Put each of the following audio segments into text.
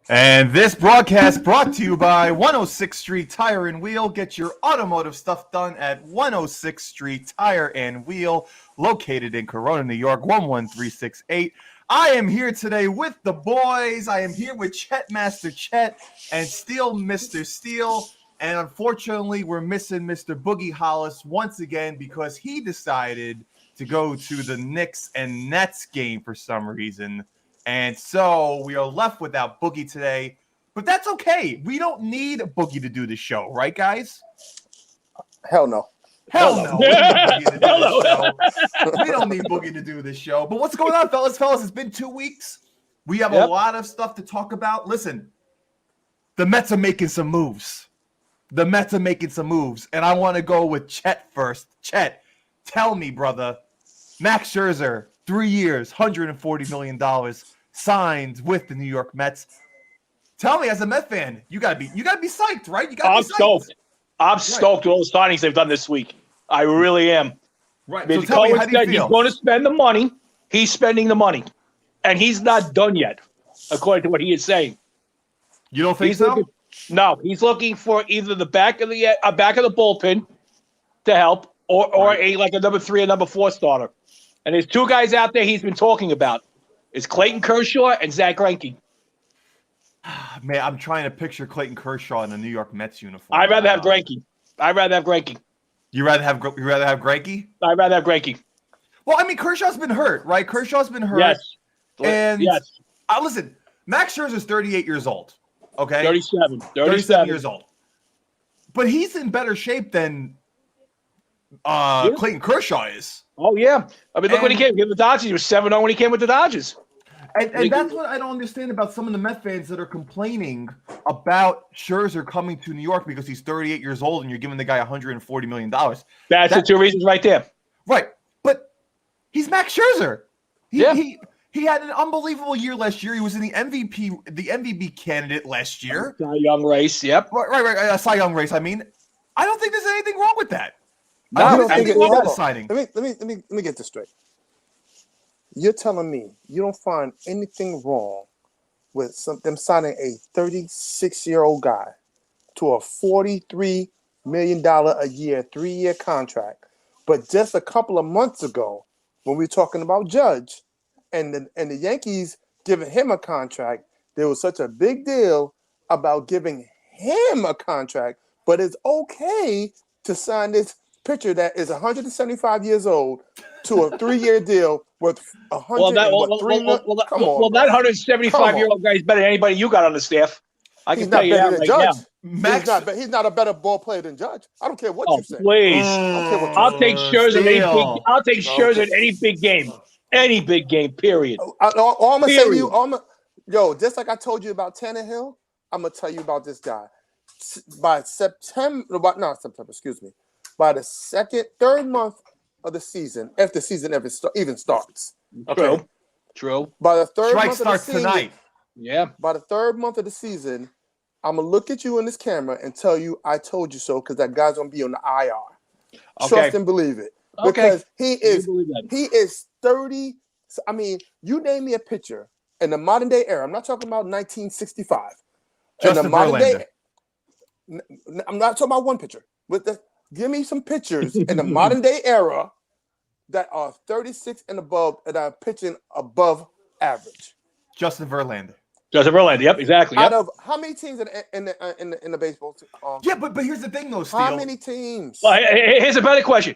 And this broadcast brought to you by 106th Street Tire and Wheel. Get your automotive stuff done at 106th Street Tire and Wheel, located in Corona, New York, 11368. I am here today with the boys. I am here with Chet Master Chet and Steel Mr. Steel. And unfortunately, we're missing Mr. Boogie Hollis once again because he decided to go to the Knicks and Nets game for some reason. And so we are left without Boogie today, but that's okay. We don't need Boogie to do the show, right, guys? Hell no. Hell no. We don't need Boogie to do this show. But what's going on, fellas? It's been 2 weeks. We have a lot of stuff to talk about. Listen, the Mets are making some moves. And I want to go with Chet first. Chet, tell me, brother, Max Scherzer, 3 years, $140 million, signed with the New York Mets. Tell me, as a Met fan, you gotta be psyched, right? I'm stoked. I'm stoked with all the signings they've done this week. I really am. Right. So tell me, how do you feel? He's going to spend the money. He's spending the money, and he's not done yet, according to what he is saying. You don't think so? No, he's looking for either the back of the bullpen to help, or a number 3 or number 4 starter. And there's 2 guys out there he's been talking about. It's Clayton Kershaw and Zach Greinke. Man, I'm trying to picture Clayton Kershaw in a New York Mets uniform. I'd rather have Greinke. You rather have Greinke? I'd rather have Greinke. Well, I mean, Kershaw's been hurt, right? Yes. And listen, Max Scherzer's 38 years old. Okay, 37 years old. But he's in better shape than Clayton Kershaw is. Oh, yeah. I mean, look when he came with the Dodgers. He was 7-0 when he came with the Dodgers. And that's what I don't understand about some of the Met fans that are complaining about Scherzer coming to New York because he's 38 years old and you're giving the guy $140 million. That's the 2 reasons right there. Right. But he's Max Scherzer. He had an unbelievable year last year. He was in the MVP candidate last year. Cy Young race, yep. Right. Cy Young race. I mean, I don't think there's anything wrong with that. Let me get this straight. You're telling me you don't find anything wrong with them signing a 36-year-old guy to a $43 million a year, 3-year contract, but just a couple of months ago, when we were talking about Judge and the Yankees giving him a contract, there was such a big deal about giving him a contract, but it's okay to sign this pitcher that is 175 years old to a 3-year deal worth that 175-year-old guy is better than anybody you got on the staff. I can tell you that right now. He's not a better ball player than Judge. I don't care what you say. Please. I'll take Scherzer in any big game. Any big game, period. All I'm going to say to you, just like I told you about Tannehill, I'm going to tell you about this guy. By the third month of the season, if the season even starts. Okay. True. By the third Strike month starts of the season, tonight. Yeah. By the third month of the season, I'm gonna look at you in this camera and tell you I told you so because that guy's gonna be on the IR. Okay. Trust and believe it. Because he is 30. I mean, you name me a pitcher in the modern day era. I'm not talking about 1965. Justin Verlander. I'm not talking about one pitcher. Give me some pitchers in the modern day era that are 36 and above and are pitching above average. Justin Verlander. Yep, exactly. Yep. Out of how many teams in the baseball? But here's the thing, though, Steel. How many teams? Well, here's a better question.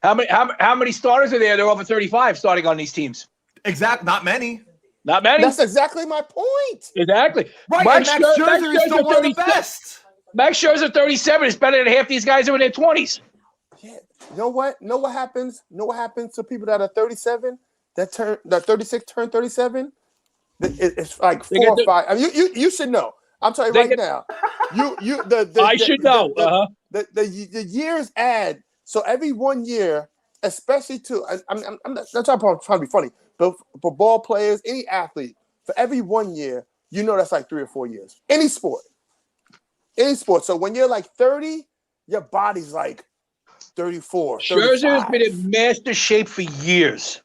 How many starters are there? They're over 35 starting on these teams. Exactly. Not many. That's exactly my point. Exactly. Right. Max Scherzer is still one of the best. Max Scherzer 37 is better than half these guys who are in their 20s. Yeah. You know what? Know what happens to people that are 37? That 36 turn 37? It's like 4 or 5. I mean, you should know. I'm telling you right now. I should know. The years add. So every 1 year, especially I'm not trying to be funny, but for ball players, any athlete, for every 1 year, that's like 3 or 4 years. Any sport. So when you're like 30, your body's like 34. Scherzer's been in master shape for years.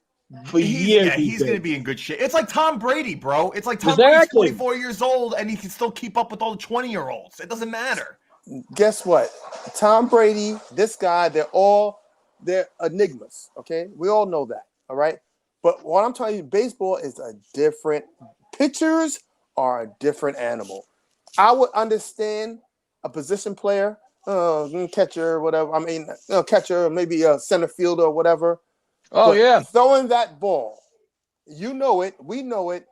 for years. He's going to be in good shape. It's like Tom Brady, bro. It's like Tom Brady's 24 years old, and he can still keep up with all the 20-year-olds. It doesn't matter. Guess what? Tom Brady, this guy, they're enigmas, okay? We all know that, all right? But what I'm telling you, baseball is pitchers are a different animal. I would understand a position player, catcher, whatever. I mean, catcher, maybe a center fielder or whatever. Oh, but yeah. throwing that ball, you know it. We know it.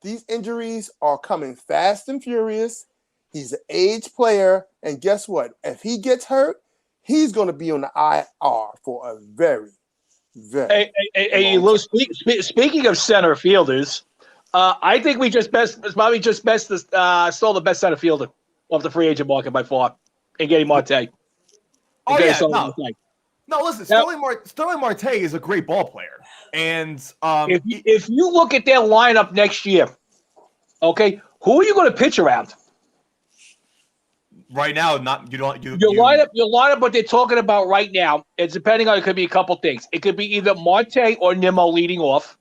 These injuries are coming fast and furious. He's an age player. And guess what? If he gets hurt, he's going to be on the IR for a very, very Hey, Lou, speaking of center fielders, I think we just stole the best center fielder off the free agent market by far in getting Marte. Oh, yeah, no, listen, Sterling Marte is a great ball player. And if you look at their lineup next year, okay, who are you going to pitch around? Right now, your lineup. What they're talking about right now, it's depending on. It could be a couple things. It could be either Marte or Nimmo leading off.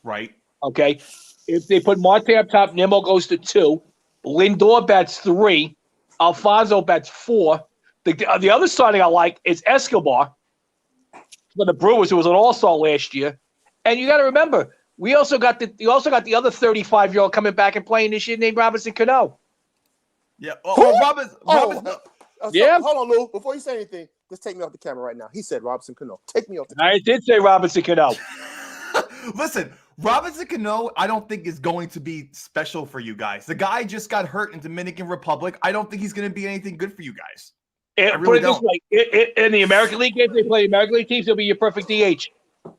Right. Okay. If they put Marte up top, Nimmo goes to 2. Lindor bats 3. Alfonso bats 4. The other starting I like is Escobar for the Brewers, who was an all-star last year. And you got to remember, you also got the other 35-year-old coming back and playing this year named Robinson Cano. Yeah. Yeah. Hold on, Lou. Before you say anything, just take me off the camera right now. He said Robinson Cano. Take me off the camera. I did say Robinson Cano. Listen, Robinson Cano, I don't think is going to be special for you guys. The guy just got hurt in Dominican Republic. I don't think he's going to be anything good for you guys. Put it this way: in the American League, if they play American League teams, he'll be your perfect DH.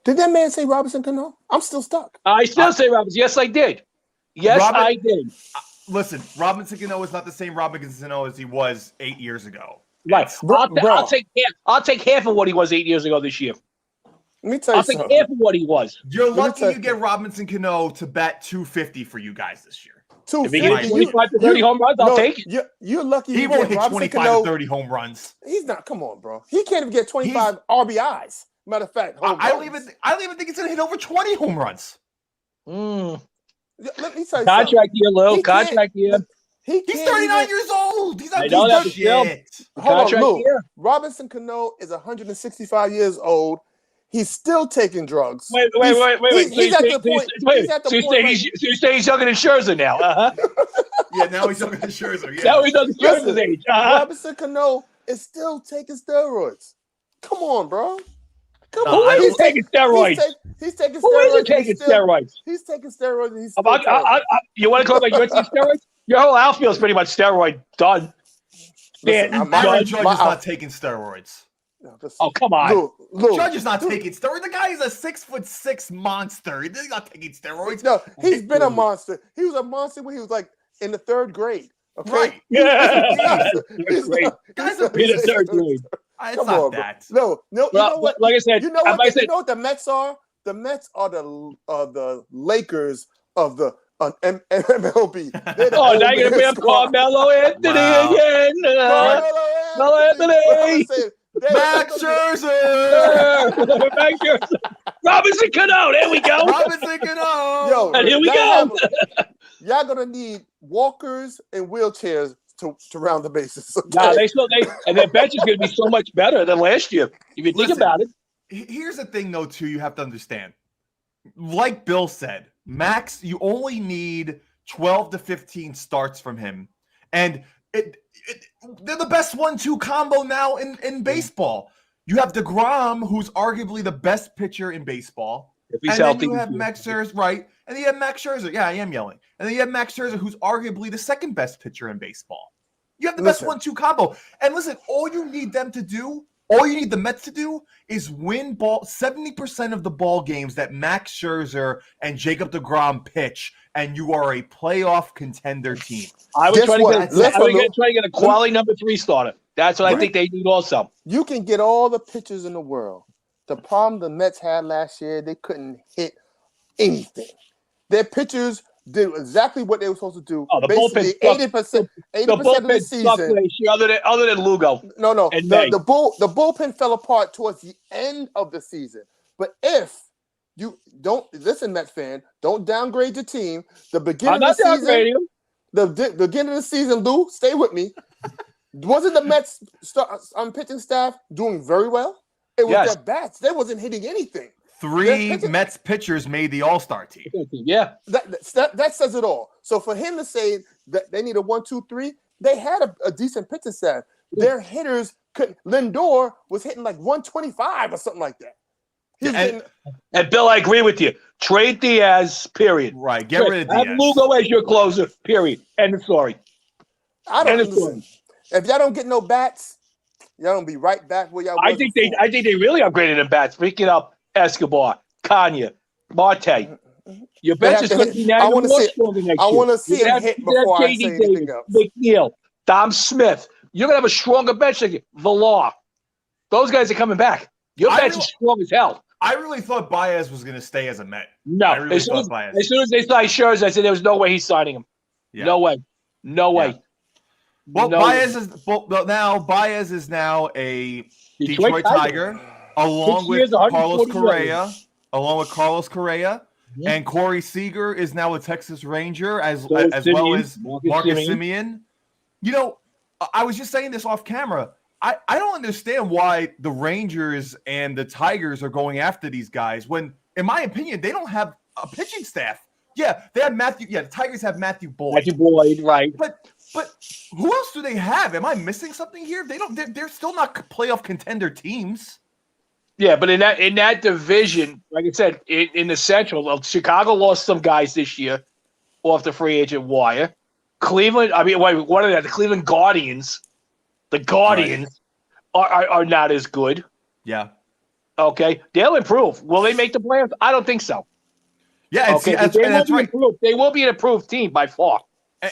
Did that man say Robinson Cano? I'm still stuck. I still say Robinson. Yes, I did. Yes, I did. Listen, Robinson Cano is not the same Robinson Cano as he was 8 years ago. Right. I'll take half of what he was 8 years ago this year. Let me tell you something. I'll take half of what he was. You're lucky you get Robinson Cano to bat 250 for you guys this year. If he gets 25 to 30 home runs, I'll take it. You're lucky he won't hit 25 to 30 home runs. He's not. Come on, bro. He can't even get 25 RBIs. Matter of fact, I don't even think it's going to hit over 20 home runs. Let me tell you Contract year, Lou. Contract year. He's 39 years old. He's not doing shit. Hold on, Lou. Robinson Cano is 165 years old. He's still taking drugs. Wait. He's at the point. So you say he's younger than Scherzer now? Yeah, now he's younger than Scherzer. Yeah. Now he's younger than Scherzer's age. Robinson Cano is still taking steroids. Come on, bro. Come on. Who is taking steroids? He's taking steroids. Who isn't taking steroids? He's taking steroids. And he's you want to talk about your taking steroids? Your whole outfield is pretty much steroid done. Aaron Judge is not taking steroids. Oh, come on. Judge is not taking steroids. The guy is a 6'6" monster. He's not taking steroids. No, he's been a monster. He was a monster when he was like in the 3rd grade. Okay? Right. Yeah. Guys are in the 3rd grade. It's not that. No. You know what? Like I said, you know what the Mets are? The Mets are the Lakers of the MLB. Now you're gonna bring up Carmelo Anthony again. Carmelo Anthony. Max Scherzer. Robinson Cano. There we go. Robinson Cano. Yo, and here we go. Y'all gonna need walkers and wheelchairs to round the bases. Okay? Nah, and their bench is gonna be so much better than last year. If you think about it. Here's the thing, though, too. You have to understand. Like Bill said, Max, you only need 12 to 15 starts from him, and they're the best 1-2 combo now in baseball. You have DeGrom, who's arguably the best pitcher in baseball. If he's and healthy, then you have Max Scherzer, right? And then you have Max Scherzer. Yeah, I am yelling. And then you have Max Scherzer, who's arguably the 2nd best pitcher in baseball. You have the best 1-2 combo. And listen, all you need the Mets to do is win 70% of the ball games that Max Scherzer and Jacob DeGrom pitch, and you are a playoff contender team. I was trying to get a quality number 3 starter. That's what I think they need also. You can get all the pitchers in the world. The problem the Mets had last year, they couldn't hit anything. Their pitchers did exactly what they were supposed to do. Oh, the basically 80% of the season. Other than Lugo. No. The bullpen fell apart towards the end of the season. But if You don't listen, Mets fan. Don't downgrade your team. The beginning of the season. The beginning of the season, Lou, stay with me. Wasn't the Mets pitching staff doing very well? It was their bats. They wasn't hitting anything. 3 Mets pitchers made the All-Star team. Yeah. That says it all. So for him to say that they need a 1, 2, 3, they had a decent pitching staff. Their hitters couldn't. Lindor was hitting like 125 or something like that. And Bill, I agree with you. Trade Diaz, period. Right. Get rid of Diaz. Have Lugo as your closer, period. End of story. I don't listen. If y'all don't get no bats, y'all don't be right back where y'all was. I think they really upgraded in bats. Speaking of Escobar, Kanye, Marte. Your bench is going to be now more stronger next year. I want to see him hit before I say anything else. McNeil, Dom Smith. You're going to have a stronger bench next year. Villar. Those guys are coming back. Your bench is strong as hell. I really thought Baez was going to stay as a Met. No. As soon as they signed Scherzer, I said there was no way he's signing him. Yeah. No way. Yeah. Well, Baez is now a Detroit Tiger, along with Carlos Correa. Yeah. And Corey Seager is now a Texas Ranger, as well as Marcus Semien. You know, I was just saying this off camera. I don't understand why the Rangers and the Tigers are going after these guys when, in my opinion, they don't have a pitching staff. Yeah, they have Matthew. Yeah, the Tigers have Matthew Boyd. Right. But who else do they have? Am I missing something here? They're still not playoff contender teams. Yeah, but in that division, like I said, in the Central, Chicago lost some guys this year off the free agent wire. Cleveland, what are they? The Cleveland Guardians. The Guardians are not as good. Yeah. Okay. They'll improve. Will they make the playoffs? I don't think so. Yeah, and that's right. They will be an improved team by far.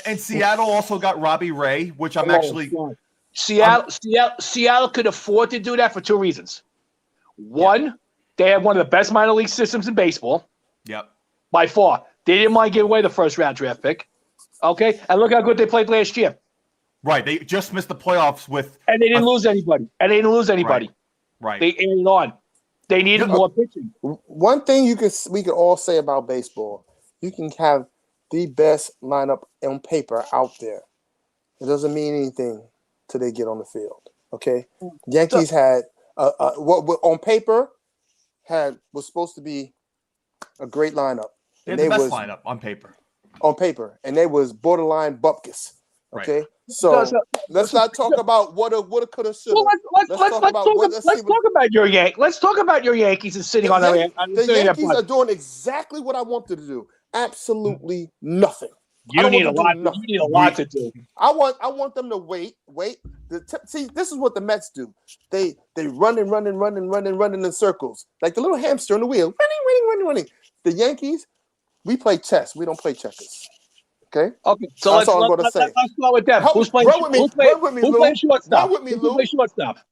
And Seattle also got Robbie Ray, which I'm actually – Seattle could afford to do that for 2 reasons. One, they have one of the best minor league systems in baseball. Yep. By far. They didn't mind giving away the first-round draft pick. Okay? And look how good they played last year. Right. They just missed the playoffs with – And they didn't lose anybody. Right. They added on. They needed more pitching. One thing we could all say about baseball, you can have the best lineup on paper out there. It doesn't mean anything till they get on the field. Okay? Yankees had what on paper was supposed to be a great lineup. They had the best lineup on paper. On paper. And they was borderline bupkis. Okay? Right. So let's not talk about woulda, coulda, shoulda. Well, let's talk about your Yankees and sitting on the Yankees are doing exactly what I wanted to do. Absolutely nothing. You need a lot to do. I want them to wait. See, this is what the Mets do. They run in circles like the little hamster on the wheel, running. The Yankees, we play chess. We don't play checkers. Okay. So let's start with them. Who's playing shortstop? Who's playing shortstop?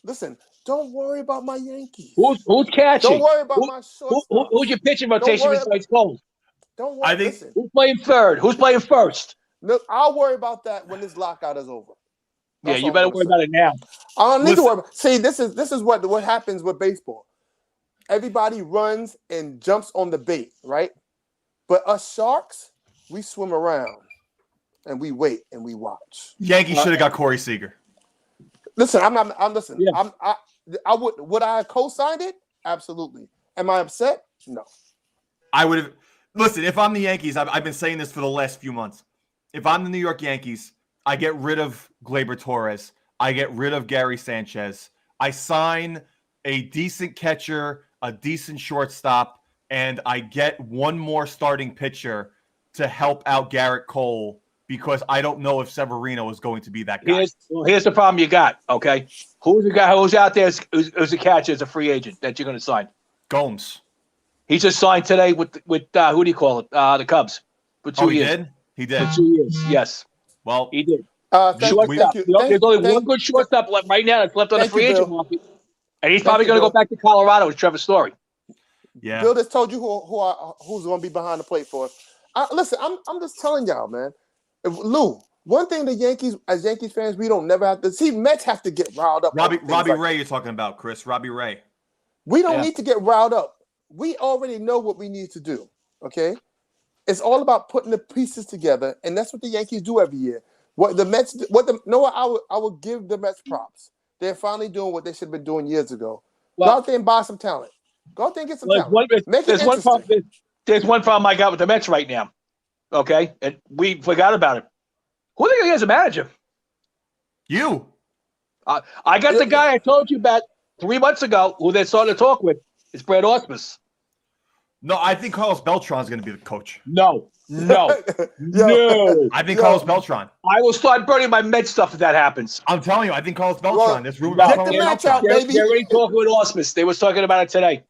Listen. Don't worry about my Yankees. Who's catching? Don't worry about my shortstop. Who's your pitching rotation besides Cole? Don't worry. Listen. Who's playing third? Who's playing first? Look, I'll worry about that when this lockout is over. That's you better worry about it now. I don't need to worry about. See, this is what happens with baseball. Everybody runs and jumps on the bait, right? But us sharks, we swim around and we wait and we watch. Yankees should have got Corey Seager. Listen, I'm listening. Yeah. Would I have co-signed it? Absolutely. Am I upset? No. I would have. Listen, if I'm the Yankees, I've been saying this for the last few months. If I'm the New York Yankees, I get rid of Gleyber Torres. I get rid of Gary Sanchez. I sign a decent catcher, a decent shortstop, and I get one more starting pitcher to help out Garrett Cole because I don't know if Severino is going to be that guy. Here's the problem you got, okay? Who's the guy who's out there who's a catcher as a free agent that you're going to sign? Gomes. He just signed today with who do you call it? The Cubs. For 2 years. He did? For 2 years, yes. Well, he did. There's only one good shortstop left right now that's left on the free agent market. And he's probably going to go back to Colorado with Trevor Story. Yeah. Bill just told you who's going to be behind the plate for us. Listen, I'm just telling y'all, man. Lou, one thing as Yankees fans, we don't never have to see. Mets have to get riled up. Robbie Ray, you're talking about, Chris. Robbie Ray. We don't need to get riled up. we already know what we need to do. Okay, it's all about putting the pieces together, and that's what the Yankees do every year. What the Mets, I would give the Mets props. They're finally doing what they should have been doing years ago. Go out there and buy some talent. Go out there and get some talent. Make it interesting. There's one problem I got with the Mets right now. Okay, and we forgot about it. Who do you think is a manager? You. I got the guy I told you about 3 months ago who they started to talk with. It's Brad Ausmus. No, I think Carlos Beltran's going to be the coach. No. No. I think Carlos Beltran. I will start burning my Mets stuff if that happens. I'm telling you, I think Carlos Beltran. There's room get the match out, baby. They're already talking with Ausmus. They was talking about it today.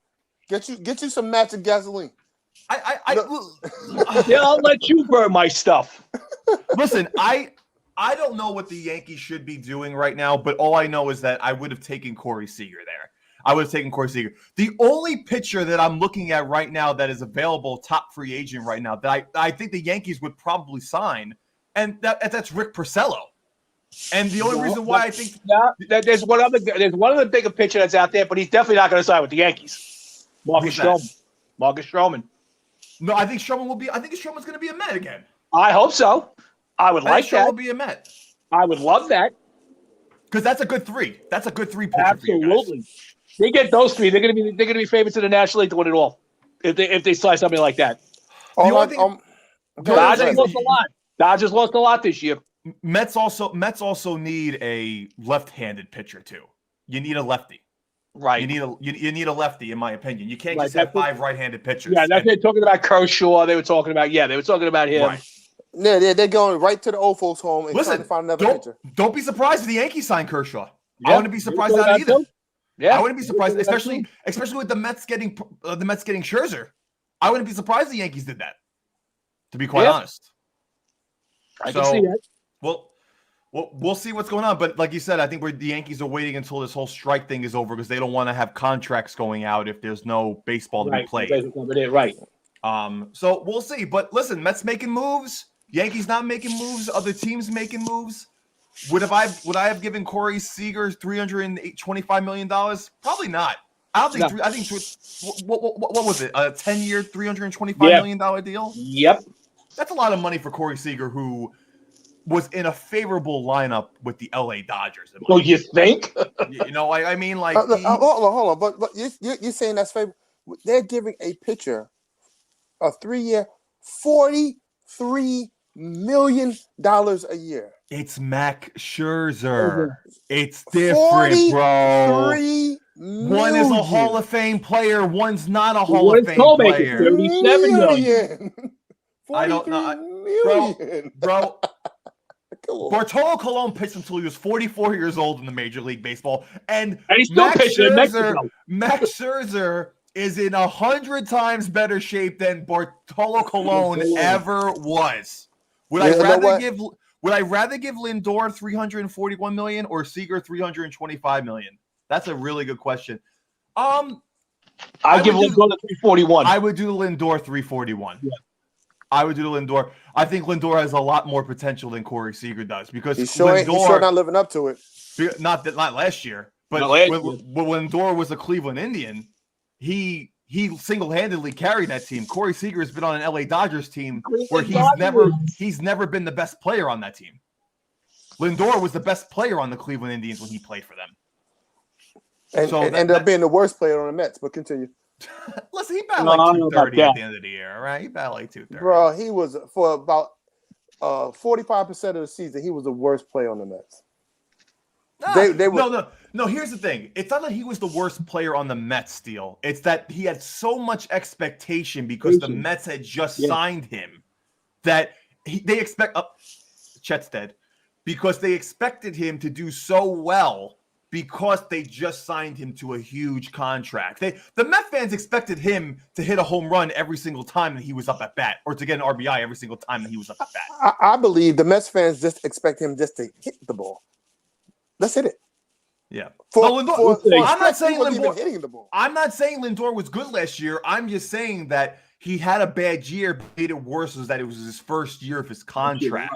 Get you some matching gasoline. Yeah, I'll let you burn my stuff. Listen, I don't know what the Yankees should be doing right now, but all I know is that I would have taken Corey Seager there. I would have taken Corey Seager. The only pitcher that I'm looking at right now that is available, top free agent right now, that I think the Yankees would probably sign, and that's Rick Porcello. And the only reason why I think there's one other bigger pitcher that's out there, but he's definitely not going to sign with the Yankees. Marcus Stroman. No, I think Stroman will be. I think Stroman's going to be a Met again. I hope so. I would like that. Will be a Met. I would love that because that's a good three. That's a good three pitcher. Absolutely. They get those three. They're gonna be favorites in the National League to win it all if they sign something like that. Dodgers lost a lot. Dodgers lost a lot this year. Mets also need a left-handed pitcher too. You need a lefty. Right. You need a lefty, in my opinion. You can't just have 5 right-handed pitchers. Yeah, they're talking about Kershaw. They were talking about him. Right. Yeah, they're going right to the old folks' home and trying to find another pitcher. Don't be surprised if the Yankees sign Kershaw. Yeah, I wouldn't be surprised at that either. Yeah, I wouldn't be surprised, especially with the Mets getting Scherzer. I wouldn't be surprised the Yankees did that. To be quite honest, I can see that. Well, we'll see what's going on. But like you said, I think the Yankees are waiting until this whole strike thing is over because they don't want to have contracts going out if there's no baseball to be played. Right. So we'll see. But listen, Mets making moves. Yankees not making moves. Other teams making moves. Would I have given Corey Seager $325 million? Probably not. I don't think. I think what was it? A 10-year, $325 million deal? Yep. That's a lot of money for Corey Seager, who was in a favorable lineup with the LA Dodgers. So you think? I mean, like. Hold on. But you're saying that's favorable. They're giving a pitcher a 3-year, $43 million a year. It's Max Scherzer. It's different, bro. One is a Hall of Fame player. One's not a Hall of Fame player. $37 million. I don't know, bro. Bartolo Colon pitched until he was 44 years old in the Major League Baseball, and he's still pitching in Mexico. Max Scherzer is in 100 times better shape than Bartolo Colon ever was. Would I rather give Lindor $341 million or Seager $325 million? That's a really good question. I'd give Lindor the $341. I would do Lindor $341. Yeah. I would do Lindor. I think Lindor has a lot more potential than Corey Seager does because he's sure not living up to it. Not last year, but when Lindor was a Cleveland Indian, he single-handedly carried that team. Corey Seager has been on an LA Dodgers team where he's never been the best player on that team. Lindor was the best player on the Cleveland Indians when he played for them. And ended up being the worst player on the Mets, but continue. Listen, he battled like 230 at the end of the year, all right? He battled like 230. Bro, he was, for about 45% of the season, he was the worst player on the Mets. No, here's the thing. It's not that he was the worst player on the Mets deal. It's that he had so much expectation because the Mets had just signed him that they expect Chet's dead because they expected him to do so well because they just signed him to a huge contract. The Met fans expected him to hit a home run every single time that he was up at bat or to get an RBI every single time that he was up at bat. I believe the Mets fans just expect him just to hit the ball. Let's hit it. Yeah. I'm not saying Lindor hitting the ball. I'm not saying Lindor was good last year. I'm just saying that he had a bad year. Made it worse was that it was his first year of his contract.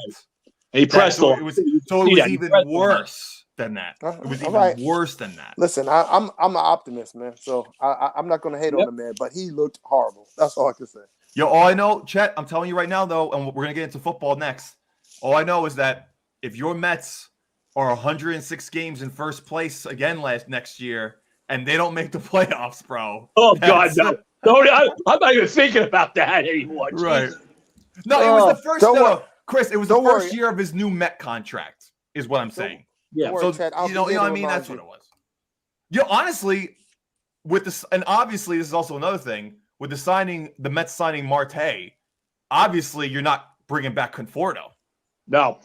He pressed it was even worse than that. It was all even right. worse than that. Listen, I'm an optimist, man. So I'm not going to hate on the man, but he looked horrible. That's all I can say. Yo, all I know, Chet, I'm telling you right now, though, and we're going to get into football next. All I know is that if your Mets are 106 games in first place again next year, and they don't make the playoffs, bro. Oh, God, no. I'm not even thinking about that anymore. Right. Jesus. No, it was the first, Chris, it was the first worry. year of his new Met contract, is what I'm saying. Yeah. Worry, So, Chad, you know what I mean? That's what it was. Yo, honestly, with this, and obviously this is also another thing, with the Mets signing Marte, obviously you're not bringing back Conforto. No.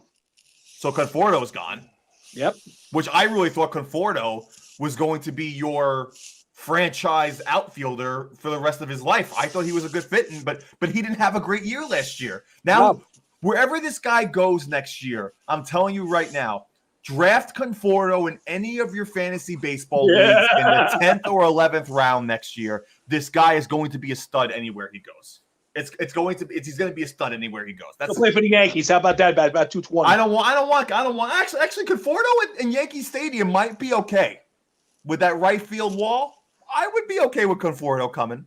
So Conforto's gone. Yep. Which I really thought Conforto was going to be your franchise outfielder for the rest of his life. I thought he was a good fit, but he didn't have a great year last year. Now, wherever this guy goes next year, I'm telling you right now, draft Conforto in any of your fantasy baseball leagues in the 10th or 11th round next year. This guy is going to be a stud anywhere he goes. He's going to be a stud anywhere he goes. He'll play for the Yankees. How about that? About 220. I don't want. Actually, Conforto in Yankee Stadium might be okay with that right field wall. I would be okay with Conforto coming.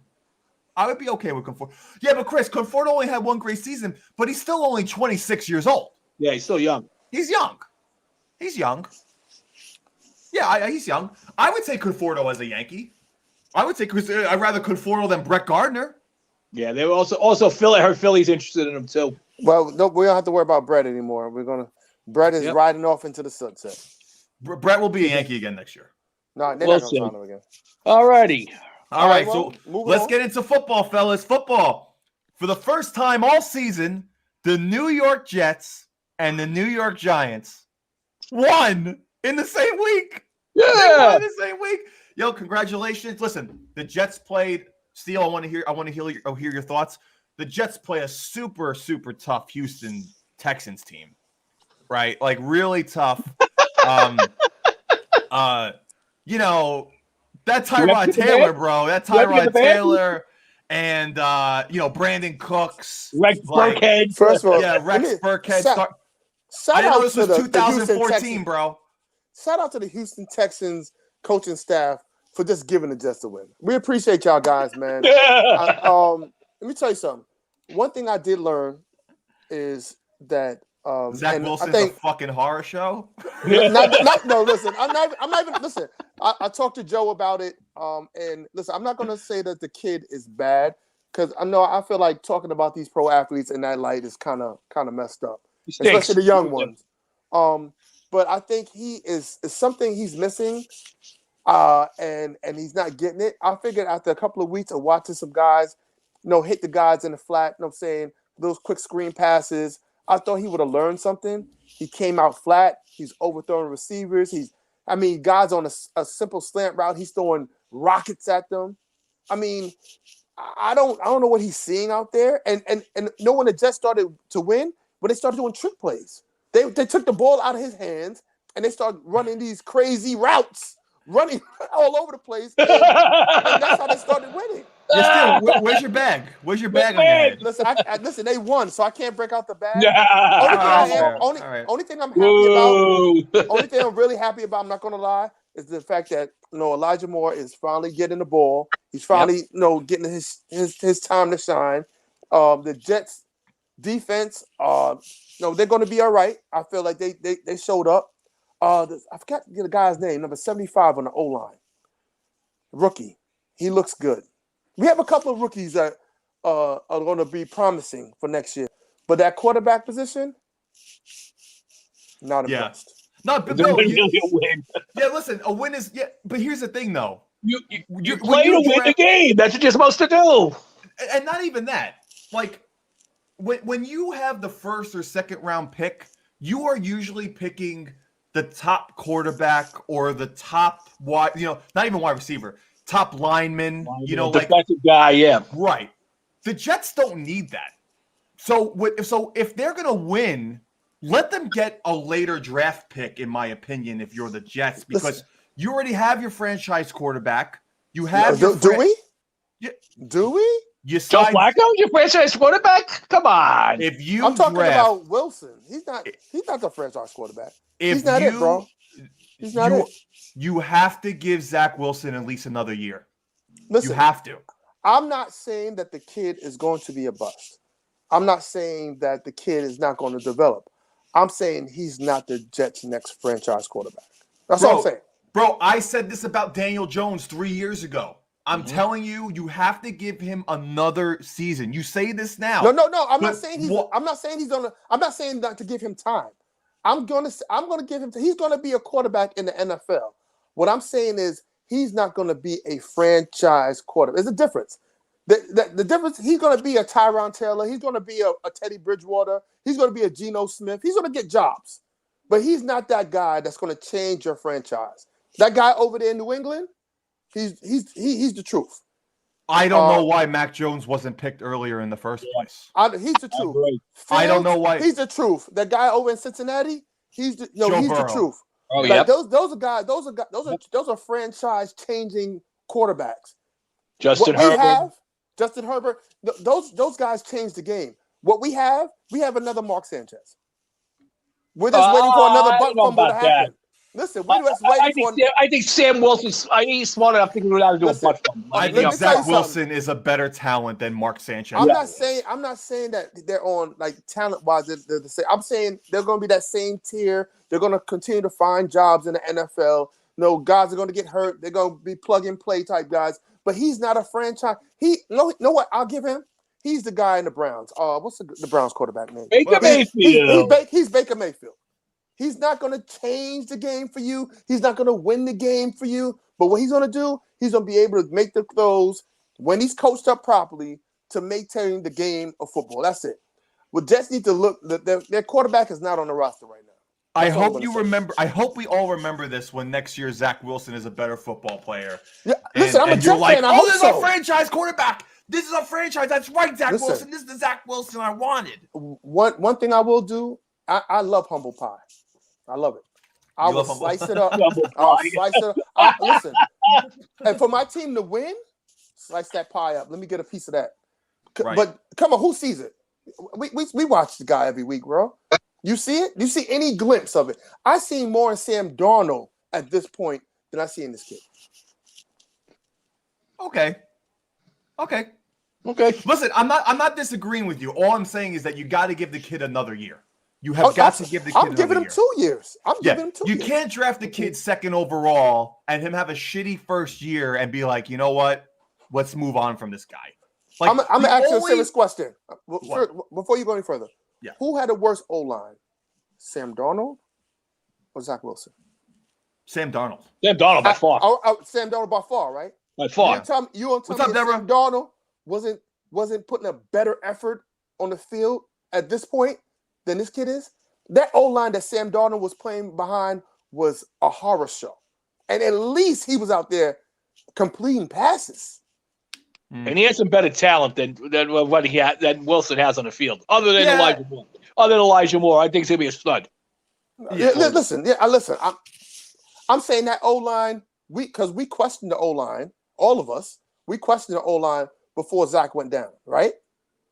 I would be okay with Conforto. Yeah, but Chris, Conforto only had one great season, but he's still only 26 years old. Yeah, he's still young. He's young. Yeah, he's young. I would say Conforto as a Yankee. I would say I'd rather Conforto than Brett Gardner. Yeah, they were also Philly. I heard Philly's interested in him too. Well, no, we don't have to worry about Brett anymore. Brett is riding off into the sunset. Brett will be a Yankee again next year. No, they're not going to sign him again. All righty. All right, so let's get into football, fellas. Football. For the first time all season, the New York Jets and the New York Giants won in the same week. Yeah. They won in the same week. Yo, congratulations. Listen, the Jets played. Steele, I want to hear your thoughts. The Jets play a super, super tough Houston Texans team, right? Like really tough. You know, that Tyrod Taylor, bro. That Tyrod Taylor and Brandon Cooks. Rex Burkhead. First of all, Rex Burkhead. I know this was 2014, bro. Shout out to the Houston Texans coaching staff for just giving the Jets a win. We appreciate y'all guys, man. Let me tell you something. One thing I did learn is that Zach Wilson's a fucking horror show. No, listen. I'm not even. Listen, I talked to Joe about it. And listen, I'm not going to say that the kid is bad because I feel like talking about these pro athletes in that light is kind of messed up, especially the young ones. But I think he is something he's missing. And he's not getting it. I figured after a couple of weeks of watching some guys, hit the guys in the flat, I'm saying, those quick screen passes, I thought he would have learned something. He came out flat. He's overthrowing receivers. Guys on a simple slant route, he's throwing rockets at them. I don't know what he's seeing out there. And when the Jets started to win, but they started doing trick plays. They took the ball out of his hands and they started running these crazy routes. Running all over the place, and that's how they started winning. Where's your bag? Where's your bag on your head? Listen, they won, so I can't break out the bag. Only thing I'm happy about, only thing I'm really happy about, I'm not going to lie, is the fact that Elijah Moore is finally getting the ball. He's finally getting his time to shine. The Jets defense, they're going to be all right. I feel like they showed up. I forgot to get the guy's name, number 75 on the O-line. Rookie. He looks good. We have a couple of rookies that are going to be promising for next year. But that quarterback position, not impressed. No, but no. Yeah, listen, a win is but here's the thing though. You play to win the game. That's what you're supposed to do. And not even that. Like when you have the first or second round pick, you are usually picking the top quarterback or the top not even wide receiver, top lineman, defensive guy, yeah. Right. The Jets don't need that. So if they're going to win, let them get a later draft pick, in my opinion, if you're the Jets, because you already have your franchise quarterback. You have do we? Yeah. Do we? Joe Flacco, your franchise quarterback? Come on. I'm talking about Wilson. He's not the franchise quarterback. He's not it, bro. He's not it. You have to give Zach Wilson at least another year. Listen, you have to. I'm not saying that the kid is going to be a bust. I'm not saying that the kid is not going to develop. I'm saying he's not the Jets' next franchise quarterback. That's all I'm saying. Bro, I said this about Daniel Jones 3 years ago. I'm telling you, you have to give him another season. You say this now. No. I'm not saying not to give him time. I'm gonna give him. He's gonna be a quarterback in the NFL. What I'm saying is he's not gonna be a franchise quarterback. There's a difference. The difference. He's gonna be a Tyron Taylor. He's gonna be a Teddy Bridgewater. He's gonna be a Geno Smith. He's gonna get jobs, but he's not that guy that's gonna change your franchise. That guy over there in New England. He's the truth. I don't know why Mac Jones wasn't picked earlier in the first place. He's the truth. I don't know why. He's the truth. That guy over in Cincinnati, he's the truth. Oh yeah. Those are franchise changing quarterbacks. Justin Herbert. Those guys changed the game. What we have another Mark Sanchez. We're just waiting for another butt fumble to happen. Listen, I think Sam Wilson's. He's smart enough to figure out how to do a butt fumble. I think Zach Wilson is a better talent than Mark Sanchez. I'm not saying that they're on like talent wise. They're the same. I'm saying they're going to be that same tier. They're going to continue to find jobs in the NFL. No, guys are going to get hurt. They're going to be plug and play type guys. But he's not a franchise. Know what? I'll give him. He's the guy in the Browns. What's the Browns quarterback name? Baker Mayfield. He's Baker Mayfield. He's not going to change the game for you. He's not going to win the game for you. But what he's going to do, he's going to be able to make the throws when he's coached up properly to maintain the game of football. That's it. Well, Jets need to look. Their quarterback is not on the roster right now. I hope you remember. I hope we all remember this when next year Zach Wilson is a better football player. Yeah, listen, I'm a Jets fan. I hope this is a franchise quarterback. This is a franchise. That's right, Zach Wilson. This is the Zach Wilson I wanted. One thing I will do. I love humble pie. I love it. I will slice it up. I'll slice it up. Listen, and for my team to win, slice that pie up. Let me get a piece of that. Right. But come on, who sees it? We watch the guy every week, bro. You see it? You see any glimpse of it? I see more in Sam Darnold at this point than I see in this kid. Okay. Listen, I'm not disagreeing with you. All I'm saying is that you got to give the kid another year. You have got to give the kid another year. I'm giving him 2 years. You can't draft the kid second overall and him have a shitty first year and be like, you know what? Let's move on from this guy. Like, I'm going to ask you a serious question. Before you go any further. Yeah. Who had the worst O-line? Sam Darnold or Zach Wilson? Sam Darnold. Sam Darnold by far. Sam Darnold by far, right? By far. You want to tell me Sam Darnold wasn't putting a better effort on the field at this point than this kid is? That O-line that Sam Darnold was playing behind was a horror show. And at least he was out there completing passes. And he has some better talent than what Wilson has on the field. Other than Elijah Moore, I think he's gonna be a stud. Listen. I'm saying that O-line, because we questioned the O-line, all of us, we questioned the O-line before Zach went down, right?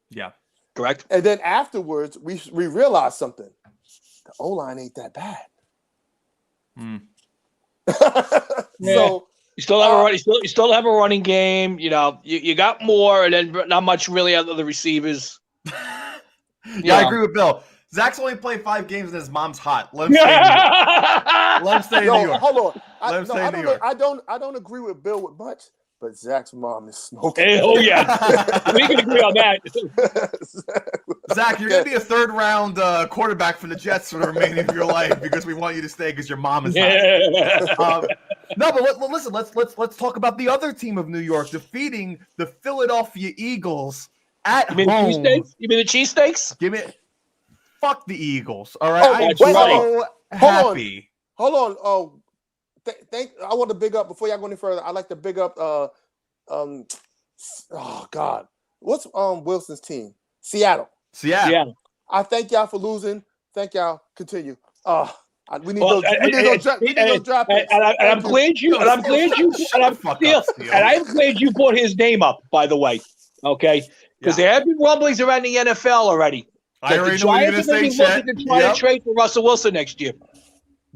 Yeah. Correct. And then afterwards, we realized something. The O-line ain't that bad. So you still have a running game. You know, you got more, and then not much really out of the receivers. I agree with Bill. Zach's only played 5 games and his mom's hot. Let him stay in New York. Hold on. I don't agree with Bill with much, but Zach's mom is smoking. Hey, oh yeah, we can agree on that. Zach, you're gonna be a 3rd round quarterback for the Jets for the remainder of your life because we want you to stay because your mom is hot. No, but listen. Let's talk about the other team of New York defeating the Philadelphia Eagles at home. You mean the cheesesteaks? Give me. Fuck the Eagles. All right. I'm so happy. Hold on. I want to big up before y'all go any further. I like to big up. What's Wilson's team? Seattle. Yeah. I thank y'all for losing. Thank y'all. Continue. We need those draft picks. And I'm glad you brought his name up. By the way, okay, because there have been rumblings around the NFL already. I already know what you're going to say, Chet. To try to trade for Russell Wilson next year.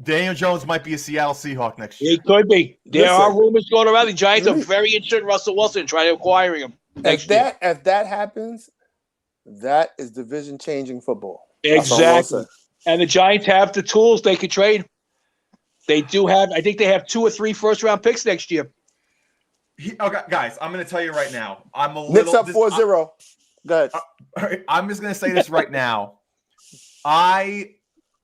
Daniel Jones might be a Seattle Seahawk next year. He could be. There are rumors going around. The Giants are very interested in Russell Wilson, trying to acquire him next year. If that happens, that is division-changing football. Exactly. And the Giants have the tools they could trade. They do have. I think they have 2 or 3 first-round picks next year. Okay, guys, I'm going to tell you right now. I'm a little. Knicks up 4-0. Go ahead. I'm just going to say this right now. I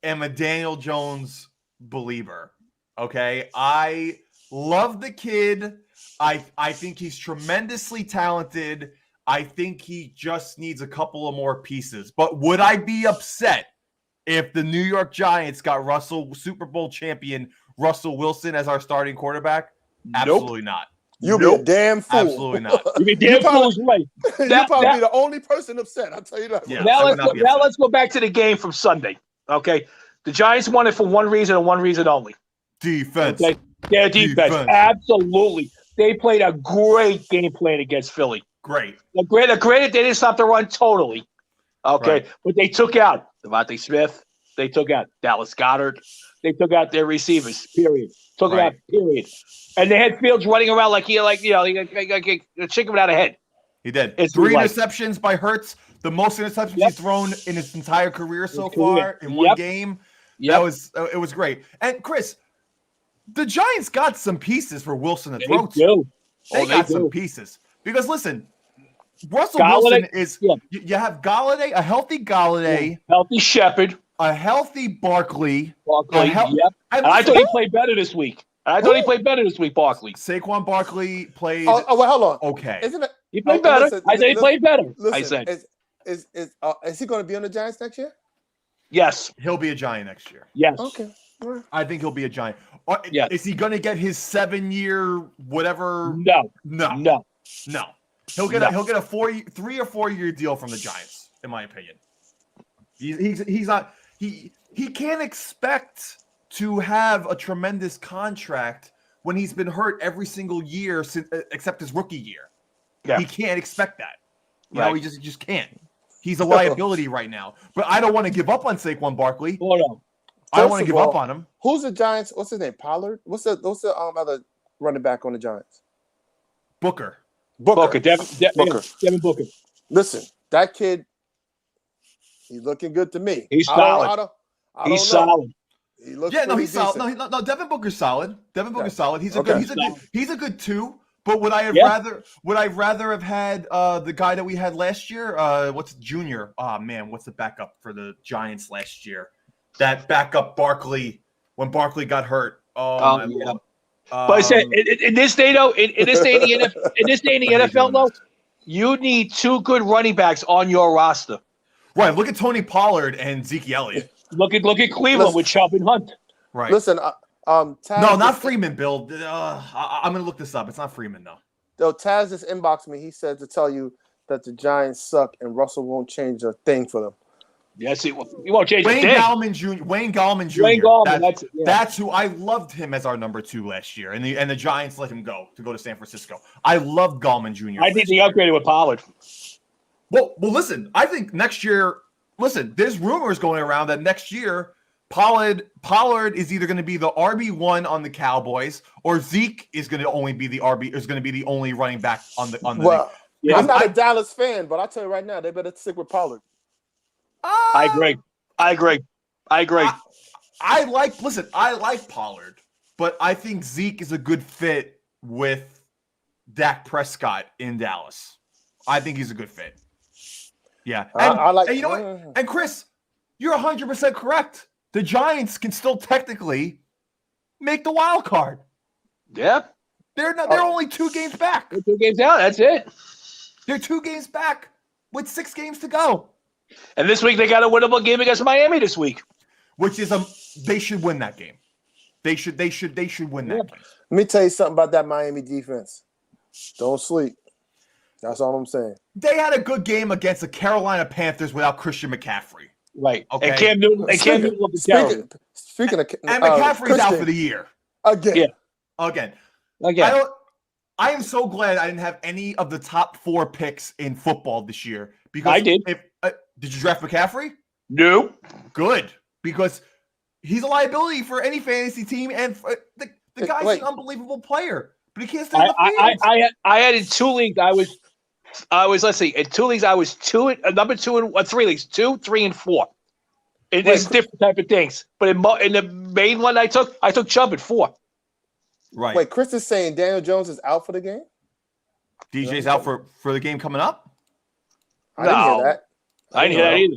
am a Daniel Jones believer. Okay, I love the kid. I think he's tremendously talented. I think he just needs a couple of more pieces. But would I be upset if the New York Giants got Super Bowl champion Russell Wilson as our starting quarterback? Absolutely not. You'll be a damn fool. Absolutely not. You'll be damn fool's right. You'll probably be the only person upset. I'll tell you that. Yeah, now let's go back to the game from Sunday. Okay, the Giants won it for one reason and one reason only. Defense. Okay? Their defense. Absolutely. They played a great game plan against Philly. Great. Granted, they didn't stop the run totally. Okay, right. But they took out Devontae Smith. They took out Dallas Goedert. They took out their receivers. Period. Took it out. Period. And they had Fields running around like a chicken without a head. He did. 3 interceptions by Hurts. The most interceptions he's thrown in his entire career so far in one game. It was great. And Chris, the Giants got some pieces for Wilson to throw to. They got some pieces. Because listen, Russell Wilson is you have Galladay, a healthy Galladay, healthy Shepard, a healthy Barkley. And I thought he played better this week. Barkley. Saquon Barkley played. Well, hold on. Okay. He played better. I said he played better. Listen, is he going to be on the Giants next year? Yes. He'll be a Giant next year. Yes. Okay. I think he'll be a Giant. Is he going to get his 7-year whatever? No. He'll get a 3 or 4 year deal from the Giants, in my opinion. He's not. He can't expect to have a tremendous contract when he's been hurt every single year except his rookie year. Yeah. He can't expect that. You know, he just can't. He's a liability right now. But I don't want to give up on Saquon Barkley. Hold on. I don't want to give up on him. Who's the Giants? What's his name? Pollard? What's the other running back on the Giants? Booker. Devin Booker. Listen, that kid, he's looking good to me. He's solid. He's solid. He looks he's solid. No, Devin Booker's solid. Solid. He's a good 2. But would I rather have had the guy that we had last year? What's Junior? Oh man, what's the backup for the Giants last year? That backup Barkley when Barkley got hurt. Oh my Lord. But I said in this day though, in this day in the NFL though, you need 2 good running backs on your roster. Right. Look at Tony Pollard and Zeke Elliott. Look at Cleveland with Chubb and Hunt. Right. Listen, no, not Freeman, Bill. I'm going to look this up. It's not Freeman, though. Though Taz just inboxed me. He said to tell you that the Giants suck and Russell won't change a thing for them. Yes, he won't change a thing. Wayne Gallman Jr. That's who I loved him as our number 2 last year, and the Giants let him go to San Francisco. I loved Gallman Jr. I think he upgraded with Pollard. Well, listen. I think next year. Listen, there's rumors going around that next year Pollard is either going to be the RB1 on the Cowboys, or Zeke is going to only be the only running back on the. Well, I'm not a Dallas fan, but I'll tell you right now, they better stick with Pollard. I agree. I like Pollard, but I think Zeke is a good fit with Dak Prescott in Dallas. I think he's a good fit. Yeah, and you know what? And Chris, you're 100% correct. The Giants can still technically make the wild card. Yeah, they're only 2 games back. They're 2 games out. That's it. They're 2 games back with 6 games to go. And this week they got a winnable game against Miami this week, which is they should win that game. They should win that game. Let me tell you something about that Miami defense. Don't sleep. That's all I'm saying. They had a good game against the Carolina Panthers without Christian McCaffrey. Right. Okay. And Cam Newton. Speaking of, and McCaffrey's out for the year again. Yeah. Again. I am so glad I didn't have any of the top 4 picks in football this year because I did. Did you draft McCaffrey? No. Good, because He's a liability for any fantasy team, and the guy's an unbelievable player, but he can't stay on the field. I had in 2 leagues. Let's see. In 2 leagues, I was number 2 in 3 leagues, 2, 3, and 4. It's different type of things. But in the main one I took Chubb at 4. Right. Wait, Chris is saying Daniel Jones is out for the game? DJ's out for the game coming up? I didn't hear that. I didn't hear that either.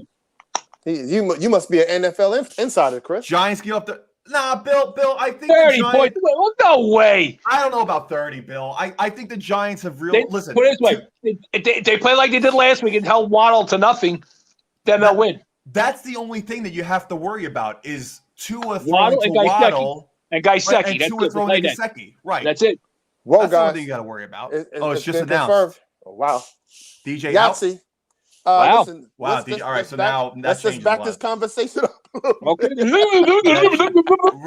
You must be an NFL insider, Chris. Giants get up to Bill. I think 30 points. No way. I don't know about 30, Bill. I think the Giants have really listen. Put it this way: they play like they did last week and held Waddle to nothing. Then they'll win. That's the only thing that you have to worry about is Tua Waddle throwing to Waddle and Gesicki. and Tua throwing to Gesicki. Right. That's it. Well, that's guys, the only thing you got to worry about. It's just announced. Confirmed. Oh, wow. DJ Yahtzee. Wow. Listen, wow. DJ, all right. So now let's just back this conversation up. Okay.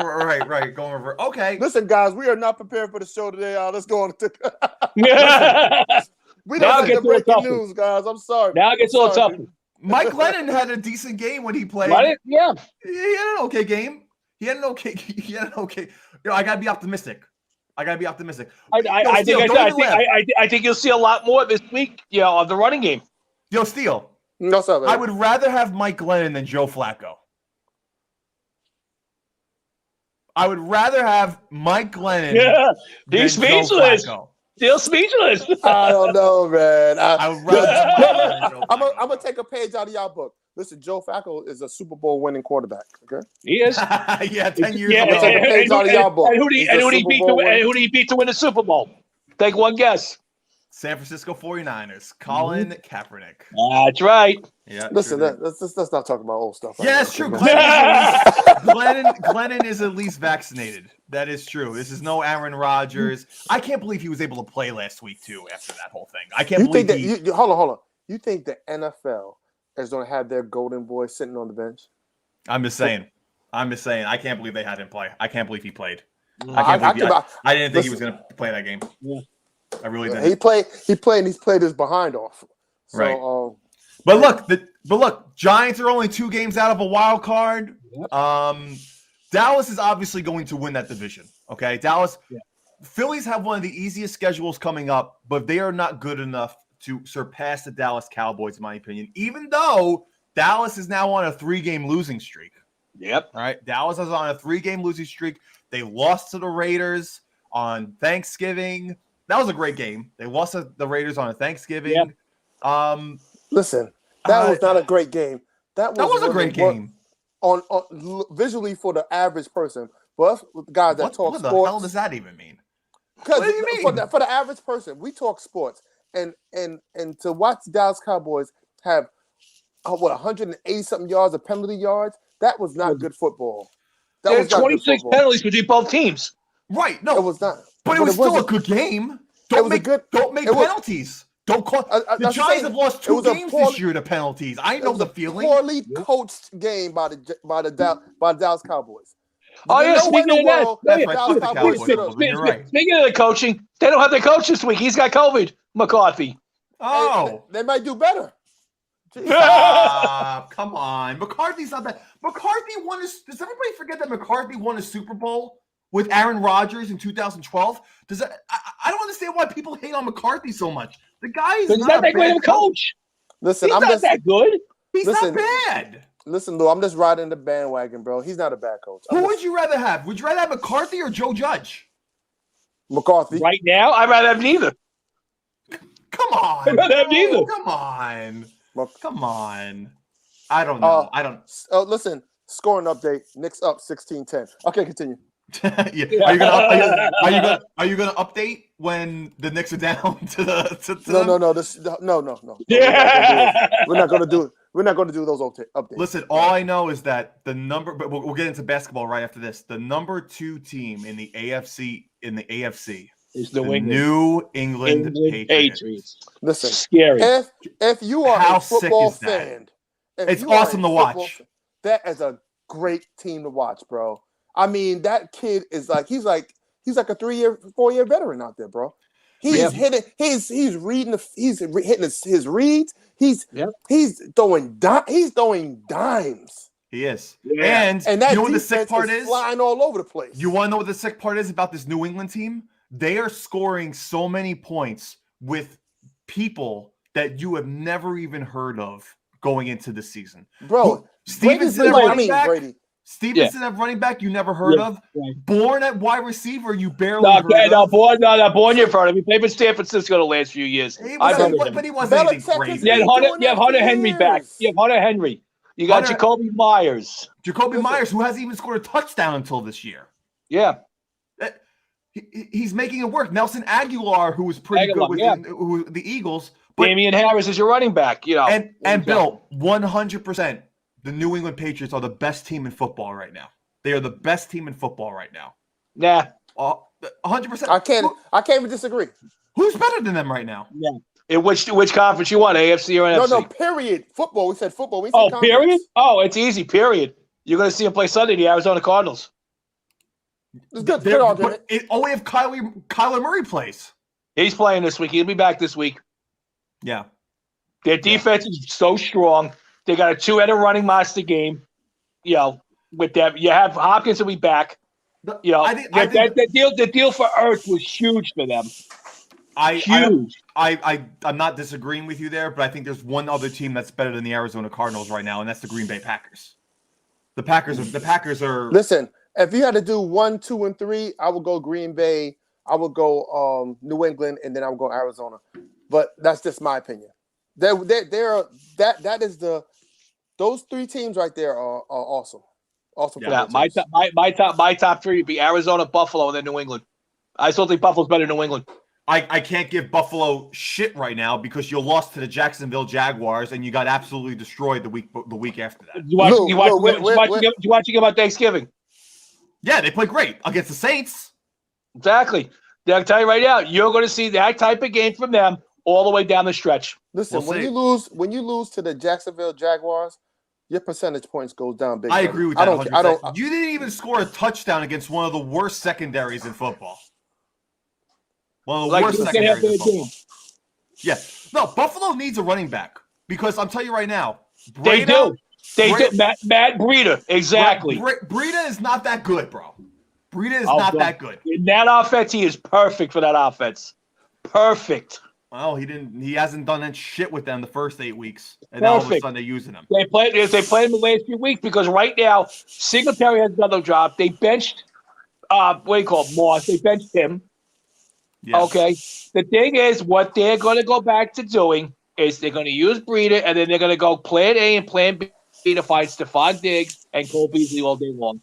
right. Going over. Okay. Listen, guys, we are not prepared for the show today. Let's go on. We don't get the breaking news, guys. I'm sorry. Now it gets a little tougher. Mike Lennon had a decent game when he played. Yeah. He had an okay game. I gotta be optimistic. I think you'll see a lot more this week, of the running game. Yo, Steele. No, sir. I would rather have Mike Lennon than Joe Flacco. I would rather have Mike Lennon than speechless. Joe Flacco. Still speechless. I don't know, man. I would rather have Mike Lennon than Joe Flacco. I'm gonna take a page out of y'all book. Listen, Joe Flacco is a Super Bowl winning quarterback. Okay, he is. 10 years. I'm gonna take a page out of y'all book. And who did he beat to win the Super Bowl? Take one guess. San Francisco 49ers, Colin Kaepernick. That's right. Yeah. Listen, let's not talk about old stuff. Yeah, it's true. Glennon is at least vaccinated. That is true. This is no Aaron Rodgers. I can't believe he was able to play last week too after that whole thing. I can't believe hold on. You think the NFL is going to have their golden boy sitting on the bench? I'm just saying. I can't believe they had him play. I can't believe he played. I didn't think he was going to play that game. Yeah. I really didn't. He played, and he's played his behind off. So, right. But look, Giants are only 2 games out of a wild card. Yep. Dallas is obviously going to win that division. Okay, Dallas. Yeah. Phillies have one of the easiest schedules coming up, but they are not good enough to surpass the Dallas Cowboys, in my opinion. Even though Dallas is now on a 3-game losing streak. Yep. All right, Dallas is on a 3-game losing streak. They lost to the Raiders on Thanksgiving. That was a great game. They lost to the Raiders on a Thanksgiving. Yep. Listen, that was not a great game. That was a great game. On visually for the average person, but us guys that talk sports. What the hell does that even mean? What do you mean? For the average person, we talk sports, and to watch Dallas Cowboys have 180 something yards of penalty yards. That was not good football. There were 26 penalties between both teams. Right? No, it was not. But it was still a good game. Don't make penalties. Don't call. The Giants have lost 2 games this year to penalties. I know the feeling. Poorly coached game by the Dallas Cowboys. Oh yeah, speaking of that, speaking of the coaching, they don't have their coach this week. He's got COVID. McCarthy. Oh, they might do better. Come on, McCarthy's not bad. McCarthy won. Does everybody forget that McCarthy won a Super Bowl with Aaron Rodgers in 2012? I don't understand why people hate on McCarthy so much. The guy is not that great of a coach. Listen, he's not that good. He's not bad. Listen, Lou, I'm just riding the bandwagon, bro. He's not a bad coach. Who would you rather have? Would you rather have McCarthy or Joe Judge? McCarthy. Right now, I'd rather have neither. Come on. I'd rather have neither. Come on. I don't know. Listen, scoring update. Knicks up 16-10. Okay, continue. Yeah. Are you gonna update when the Knicks are down to the No. Yeah. We're not gonna do it. We're not gonna do those updates. Listen, all I know is that the number, but we'll get into basketball right after this. The number 2 team in the AFC is the New England Patriots. Listen, scary. If you are a football fan, it's awesome to watch. That is a great team to watch, bro. I mean, that kid is he's like a 4-year veteran out there, bro. He's hitting his reads. He's throwing dimes. He is. Yeah. And that you know what the sick defense part is is? flying all over the place. You want to know what the sick part is about this New England team? They are scoring so many points with people that you have never even heard of going into the season. Bro, Stevenson at running back. Brady. Stevenson at running back you never heard of. Right. Born at wide receiver you barely heard of. Born you've heard of. He played for San Francisco the last few years. But he wasn't anything crazy. You have Hunter Henry back. You have Hunter Henry. You got Jacoby Myers. Myers, who hasn't even scored a touchdown until this year. Yeah. He's making it work. Nelson Aguilar, who was pretty good with the Eagles. But Damian Harris is your running back, you know. And Bill, 100%, the New England Patriots are the best team in football right now. They are the best team in football right now. Nah. 100%. I can't even disagree. Who's better than them right now? Yeah. In which conference you want, AFC or NFC? No, period. Football. We said football. We said conference. Period? Oh, it's easy, period. You're going to see him play Sunday, the Arizona Cardinals. It's good. Good argument. But only if Kyler Murray plays. He's playing this week. He'll be back this week. Yeah. Their defense is so strong. They got a two-headed running monster game. You know, with them. You have Hopkins will be back. You know, the deal for Ertz was huge for them. Huge. I'm not disagreeing with you there, but I think there's one other team that's better than the Arizona Cardinals right now, and that's the Green Bay Packers. The Packers are. Listen, if you had to do 1, 2, and 3, I would go Green Bay. I would go New England, and then I would go Arizona. But that's just my opinion. Those 3 teams right there are awesome. Awesome. Yeah, my top 3 would be Arizona, Buffalo, and then New England. I still think Buffalo's better than New England. I can't give Buffalo shit right now because you lost to the Jacksonville Jaguars and you got absolutely destroyed the week after that. You watching about Thanksgiving? Yeah, they played great against the Saints. Exactly. I'll tell you right now, you're going to see that type of game from them all the way down the stretch. Listen, when you lose to the Jacksonville Jaguars, your percentage points goes down big. I agree with that. You didn't even score a touchdown against one of the worst secondaries in football. One of the worst secondaries in football. Yeah. No, Buffalo needs a running back because I'm telling you right now. They do. Matt Breida. Exactly. Breida is not that good, bro. Breida is not that good. In that offense, he is perfect for that offense. Perfect. Well, he hasn't done that shit with them the first 8 weeks. And now all of a sudden they're using him. They played him the last few weeks because right now, Singletary has another job. They benched Moss. They benched him. Yes. Okay. The thing is, what they're going to go back to doing is they're going to use Breida, and then they're going to go plan A and plan B to find Stephon Diggs and Cole Beasley all day long.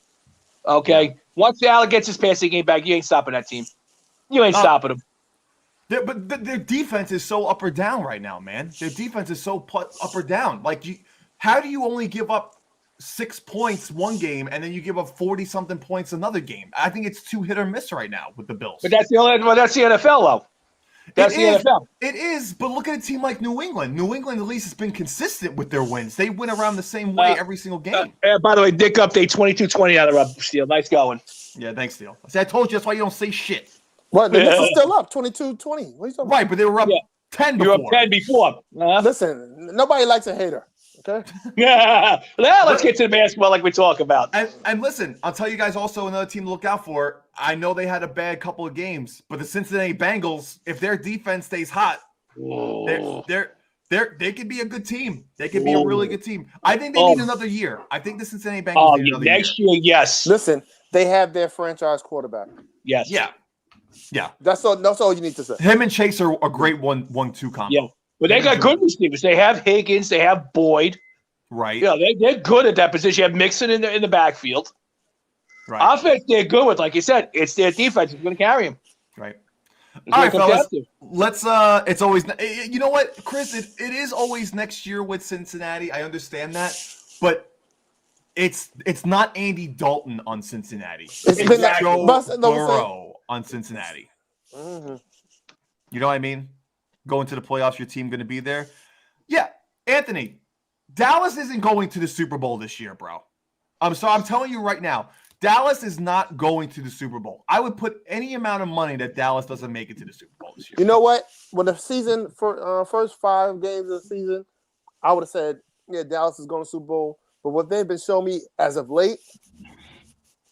Okay? Yeah. Once Allen gets his passing game back, you ain't stopping that team. You ain't stopping them. But their defense is so up or down right now, man. Their defense is so up or down. How do you only give up 6 points one game and then you give up 40-something points another game? I think it's too hit or miss right now with the Bills. But that's the NFL, though. That's the NFL. It is, but look at a team like New England. New England at least has been consistent with their wins. They win around the same way every single game. By the way, Dick update 22-20 out of Steele. Nice going. Yeah, thanks, Steele. I told you that's why you don't say shit. What? The Knicks are still up 22-20. What are you talking about? Right, but they were up 10 before. You were up 10 before. Listen, nobody likes a hater. Okay. Yeah. Now let's get to the basketball like we talk about. And listen, I'll tell you guys also another team to look out for. I know they had a bad couple of games, but the Cincinnati Bengals, if their defense stays hot, they could be a good team. They could be a really good team. I think they need another year. I think the Cincinnati Bengals need another next year. Yes. Listen, they have their franchise quarterback. Yes. Yeah. That's all you need to say. Him and Chase are a great 1-2 combo. Yeah. But they got good receivers. They have Higgins. They have Boyd. Right. Yeah, they're good at that position. You have Mixon in the backfield. Right. Offense, they're good with. Like you said, it's their defense is going to carry them. Right. All right, fellas. Let's. It's always. You know what, Chris? It is always next year with Cincinnati. I understand that, but it's not Andy Dalton on Cincinnati. It's Joe Burrow on Cincinnati. Mm-hmm. You know what I mean? Going to the playoffs, your team going to be there. Yeah, Anthony, Dallas isn't going to the Super Bowl this year, bro. I'm telling you right now, Dallas is not going to the Super Bowl. I would put any amount of money that Dallas doesn't make it to the Super Bowl this year. You know what? When the season for first 5 games of the season, I would have said, yeah, Dallas is going to the Super Bowl. But what they've been showing me as of late,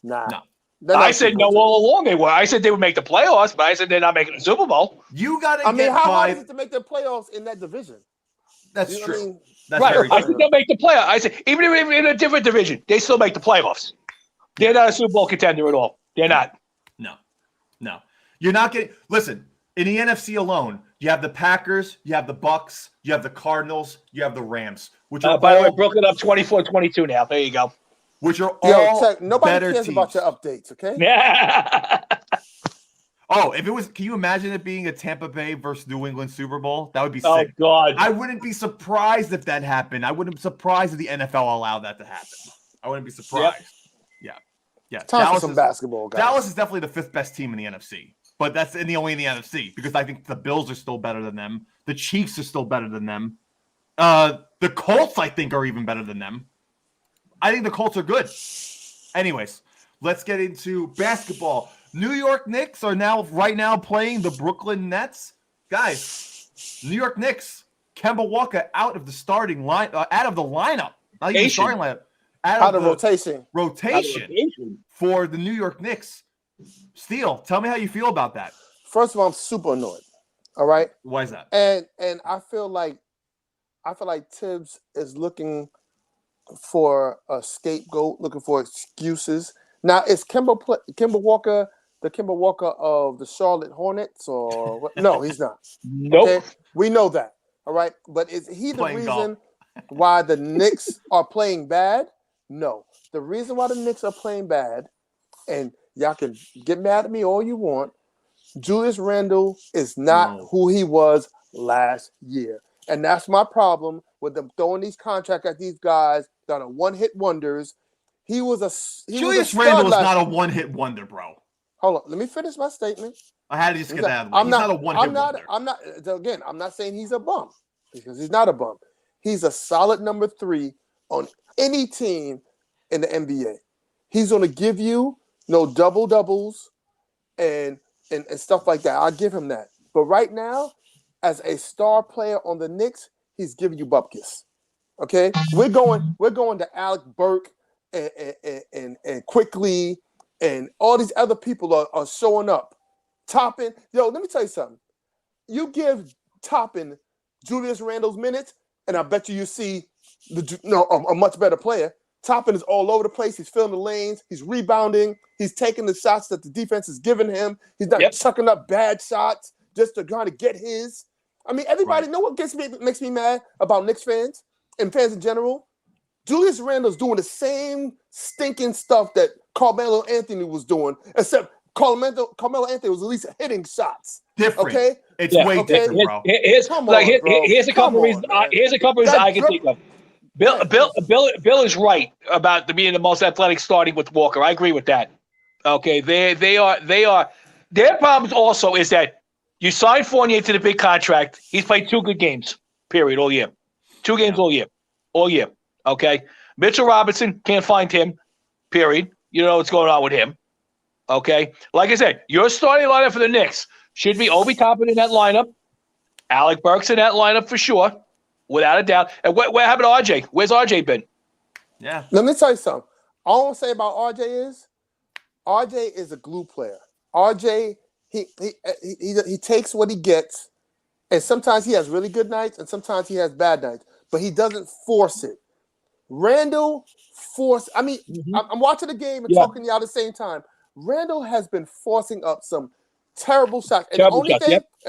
nah. No. I said no all along they were. I said they would make the playoffs, but I said they're not making the Super Bowl. You got to how hard is it to make the playoffs in that division? That's true. I mean? That's right. very I true. think they'll make the playoffs. I said even if in a different division, they still make the playoffs. They're not a Super Bowl contender at all. They're not. No. You're not getting – listen, in the NFC alone, you have the Packers, you have the Bucks, you have the Cardinals, you have the Rams, which are by the way, Brooklyn up 24-22 now. There you go. Which are all nobody better cares teams. about your updates, okay? Yeah. Oh, if it was – can you imagine it being a Tampa Bay versus New England Super Bowl? That would be sick. Oh, God. I wouldn't be surprised if that happened. I wouldn't be surprised if the NFL allowed that to happen. I wouldn't be surprised. Yep. Yeah. Time for some basketball, guys. Dallas is definitely the 5th best team in the NFC. But that's only in the NFC because I think the Bills are still better than them. The Chiefs are still better than them. The Colts, I think, are even better than them. I think the Colts are good. Anyways, let's get into basketball. New York Knicks are right now playing the Brooklyn Nets. Guys, New York Knicks, Kemba Walker out of the starting line, out of the lineup. Not even starting lineup. Out of rotation. For the New York Knicks. Steele, tell me how you feel about that. First of all, I'm super annoyed. All right. Why is that? And I feel like Tibbs is looking for a scapegoat, looking for excuses. Now, is Kemba Walker the Kemba Walker of the Charlotte Hornets or what? No, he's not. Nope. Okay? We know that. All right. But is he the reason why the Knicks are playing bad? No. The reason why the Knicks are playing bad, and y'all can get mad at me all you want, Julius Randle is not who he was last year. And that's my problem with them throwing these contracts at these guys that are one-hit wonders. Julius Randle is not a one-hit wonder, bro. Hold on. Let me finish my statement. I had to just get that out of the way. He's not a one-hit wonder. I'm not saying he's a bum because he's not a bum. He's a solid number 3 on any team in the NBA. He's going to give you double-doubles and stuff like that. I'll give him that. But right now, as a star player on the Knicks, he's giving you bupkis. Okay? We're going to Alec Burke and Quickly and all these other people are showing up. Toppin. Let me tell you something. You give Toppin Julius Randle's minutes, and I bet you see a much better player. Toppin is all over the place. He's filling the lanes. He's rebounding. He's taking the shots that the defense is giving him. He's not chucking up bad shots just to kind of get his. I mean, everybody know what makes me mad about Knicks fans and fans in general? Julius Randle's doing the same stinking stuff that Carmelo Anthony was doing, except Carmelo Anthony was at least hitting shots. Different. Okay? It's way different, bro. Here's a couple reasons I can think of. Bill is right about being the most athletic starting with Walker. I agree with that. Okay, they are. Their problems also is that you signed Fournier to the big contract. He's played 2 good games, period, all year. 2 games all year. Okay, Mitchell Robinson, can't find him, period. You know what's going on with him. Okay, like I said, your starting lineup for the Knicks should be Obi Toppin in that lineup, Alec Burks in that lineup for sure, without a doubt. And what happened to RJ? Where's RJ been? Yeah. Let me tell you something. All I want to say about RJ is a glue player. RJ, he takes what he gets, and sometimes he has really good nights, and sometimes he has bad nights, but he doesn't force it. Randle I'm watching the game and talking to y'all at the same time. Randle has been forcing up some terrible shots. And the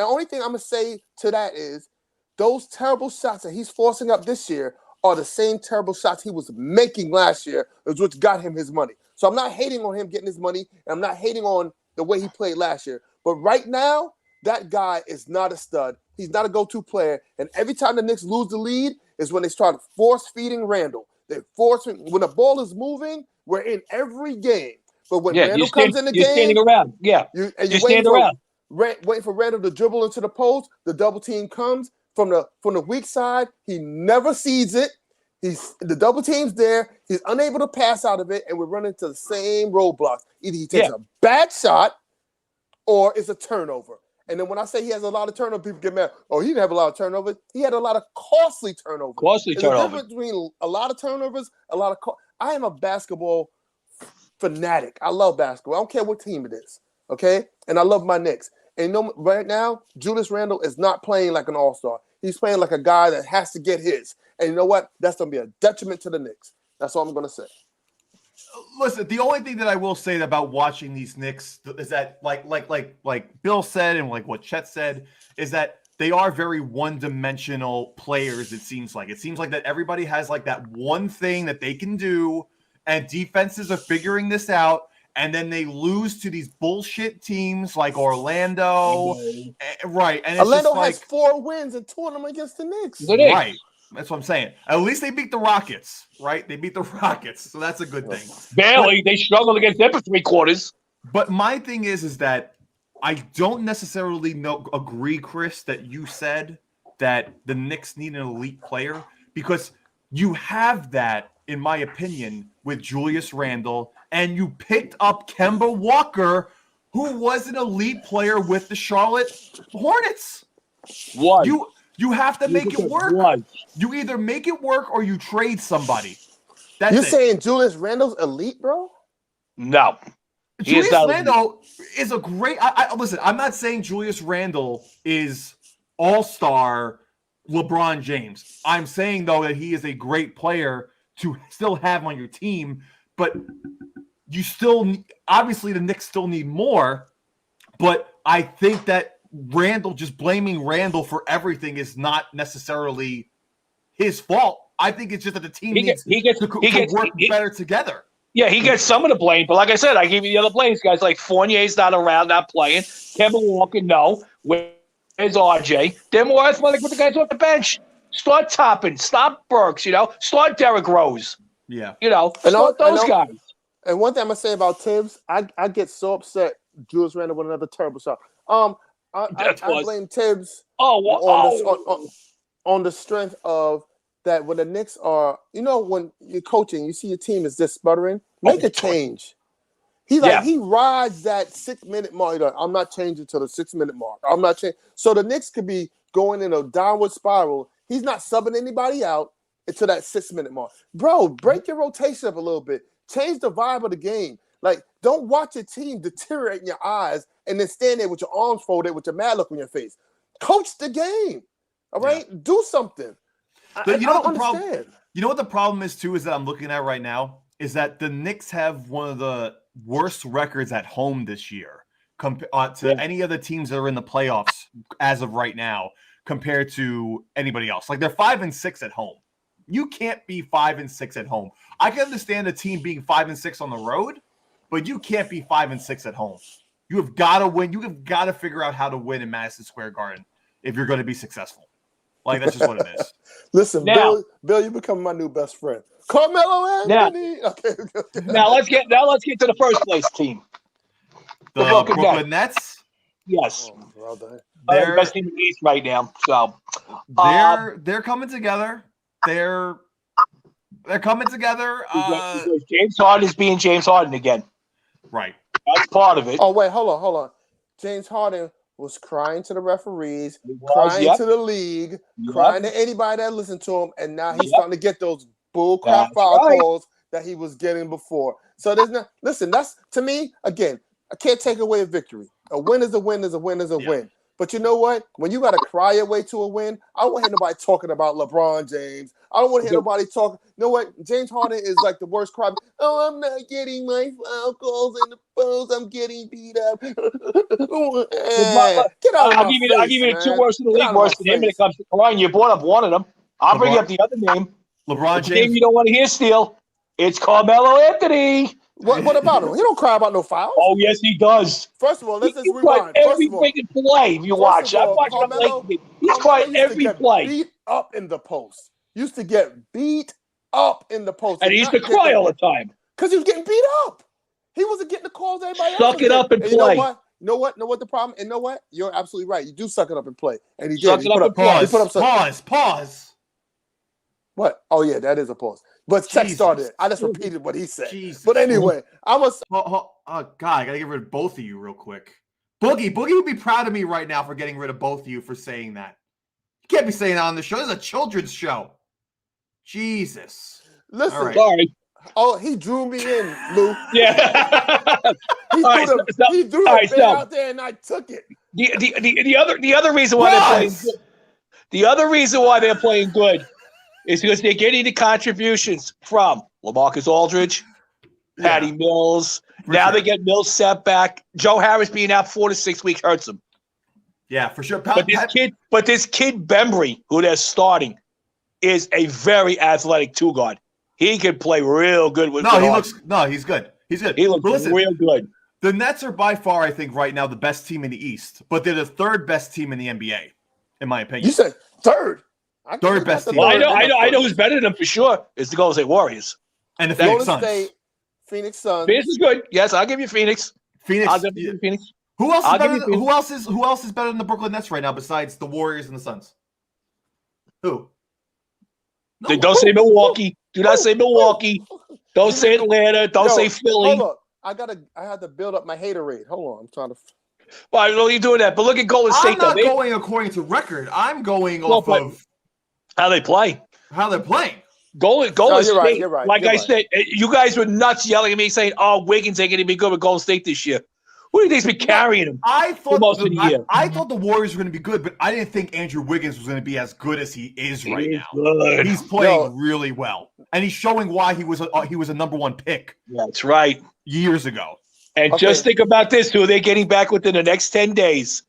only thing I'm going to say to that is those terrible shots that he's forcing up this year are the same terrible shots he was making last year, which got him his money. So I'm not hating on him getting his money, and I'm not hating on the way he played last year. But right now, that guy is not a stud. He's not a go-to player. And every time the Knicks lose the lead is when they start force-feeding Randle. When the ball is moving, we're in every game. But when Randle comes in the game, you're standing around. Yeah, you're standing around. Waiting for Randle to dribble into the post. The double team comes from the weak side. He never sees it. The double team's there. He's unable to pass out of it, and we're running into the same roadblocks. Either he takes a bad shot or it's a turnover. And then when I say he has a lot of turnovers, people get mad. Oh, he didn't have a lot of turnovers. He had a lot of costly turnovers. There's a difference between a lot of turnovers, a lot of. I am a basketball fanatic. I love basketball. I don't care what team it is. Okay, and I love my Knicks. And right now, Julius Randle is not playing like an all-star. He's playing like a guy that has to get his. And you know what? That's going to be a detriment to the Knicks. That's all I'm going to say. Listen, the only thing that I will say about watching these Knicks is that, like Bill said and like what Chet said, is that they are very one-dimensional players, it seems like. It seems like that everybody has like that one thing that they can do, and defenses are figuring this out. And then they lose to these bullshit teams like Orlando. Right. And it's Orlando just has 4 wins and 2 of them against the Knicks. Right. That's what I'm saying. At least they beat the Rockets, right? They beat the Rockets. So that's a good thing. Barely. They struggled against them for 3 quarters. But my thing is that I don't necessarily agree, Chris, that you said that the Knicks need an elite player, because you have that, in my opinion, with Julius Randle, and you picked up Kemba Walker, who was an elite player with the Charlotte Hornets. What? You have to make it work. You either make it work or you trade somebody. That's You're saying Julius Randle's elite, bro? No. Julius Randle is a great. Listen, I'm not saying Julius Randle is all-star LeBron James. I'm saying, though, that he is a great player to still have on your team, but you still obviously the Knicks still need more. But I think that Randle, just blaming Randle for everything, is not necessarily his fault. I think it's just that the team needs to work better together. Yeah, he gets some of the blame, but like I said, I give you the other blames. Guys like Fournier's not around, not playing. Kemba Walker, no. Where's RJ? They're more athletic with the guys off the bench. Start Toppin, stop Burks, start Derrick Rose. Yeah. Start those guys. And one thing I'm going to say about Tibbs, I get so upset Julius Randle with another terrible shot. I blame Tibbs on the strength of that when the Knicks are, when you're coaching, you see your team is just sputtering, make a change. He rides that 6-minute mark. I'm not changing to the 6-minute mark. I'm not changing. So the Knicks could be going in a downward spiral. He's not subbing anybody out until that 6-minute mark. Bro, break your rotation up a little bit. Change the vibe of the game. Like, don't watch your team deteriorate in your eyes and then stand there with your arms folded with your mad look on your face. Coach the game. All right? Yeah. Do something. But you know what the problem is, too, is that I'm looking at right now, is that the Knicks have one of the worst records at home this year to any of the teams that are in the playoffs as of right now compared to anybody else. Like, they're 5-6 at home. You can't be 5-6 at home. I can understand a team being 5-6 on the road, but you can't be 5-6 at home. You have got to win. You have got to figure out how to win in Madison Square Garden if you're going to be successful. Like, that's just what it is. Listen, now, Bill, you become my new best friend. Carmelo Anthony. Now let's get to the first place team. The Brooklyn Nets. Yes. Oh, brother. They're best team in the East right now. So they're coming together. They're coming together. James Harden is being James Harden again. Right. That's part of it. Oh, wait, hold on. James Harden was crying to the referees, crying to the league, crying to anybody that listened to him, and now he's starting to get those bull crap foul calls that he was getting before. So there's no listen, that's to me, again, I can't take away a victory. A win is a win is a win is a win. But you know what? When you got to cry your way to a win, I don't want to hear nobody talking about LeBron James. I don't want to hear nobody talk. You know what? James Harden is like the worst cry. Oh, I'm not getting my foul calls in the post. I'm getting beat up. Get out of I'll give you the 2 worst in the league, worse than him when it comes to crying. You brought up one of them. I'll bring up the other name. LeBron James. Name you don't want to hear, Steele. It's Carmelo Anthony. What about him? He don't cry about no fouls. Oh, yes, he does. First of all, let's just rewind. Every freaking play you watch. I'm watching Carmelo, he's crying every play. Beat up in the post. Used to get beat up in the post. And he used to cry all the time. Because he was getting beat up. He wasn't getting the calls everybody else. Suck it up and play. You know what the problem? And you know what? You're absolutely right. You do suck it up and play. And he did. Pause. What? Oh, yeah, that is a pause. But Tech started it. I just repeated what he said. Jesus. But anyway, I was. Oh, God, I got to get rid of both of you real quick. Boogie would be proud of me right now for getting rid of both of you for saying that. You can't be saying that on the show. This is a children's show. Jesus. Listen. Right. Sorry. Oh, he drew me in, Lou. Yeah. He threw the bit out there, and I took it. The other reason why they're playing good, the other reason why they're playing good is because they're getting the contributions from LaMarcus Aldridge, Patty Mills. Now they get Mills set back. Joe Harris being out 4 to 6 weeks hurts them. Yeah, for sure. But this kid Bembry, who they're starting, is a very athletic two guard. He can play real good with. He's good. He's good. He looks real good. The Nets are by far, I think, right now the best team in the East, but they're the third best team in the NBA, in my opinion. You said third. Third best team. Well, I know who's better than them for sure is the Golden State Warriors and the Phoenix Suns. Phoenix Suns. Phoenix is good. Yes, I'll give you Phoenix. I'll give you Phoenix. Who else is better than the Brooklyn Nets right now besides the Warriors and the Suns? Who? No, don't say Milwaukee. Do not say Milwaukee. Don't say Atlanta. Don't say Philly. Hold up. I had to build up my haterade. Hold on. I'm trying to. Well, I know you're doing that, but look at Golden State. I'm not going according to record. I'm going off of how they play. How they're playing. Golden State. You're right. Like I said, you guys were nuts yelling at me saying, "Oh, Wiggins ain't going to be good with Golden State this year." Who do you think's been carrying him? I thought most of the year. I thought the Warriors were going to be good, but I didn't think Andrew Wiggins was going to be as good as he is right now. Good. He's playing really well, and he's showing why he was a number one pick. That's right. Years ago. And just think about this: who are they getting back within the next 10 days?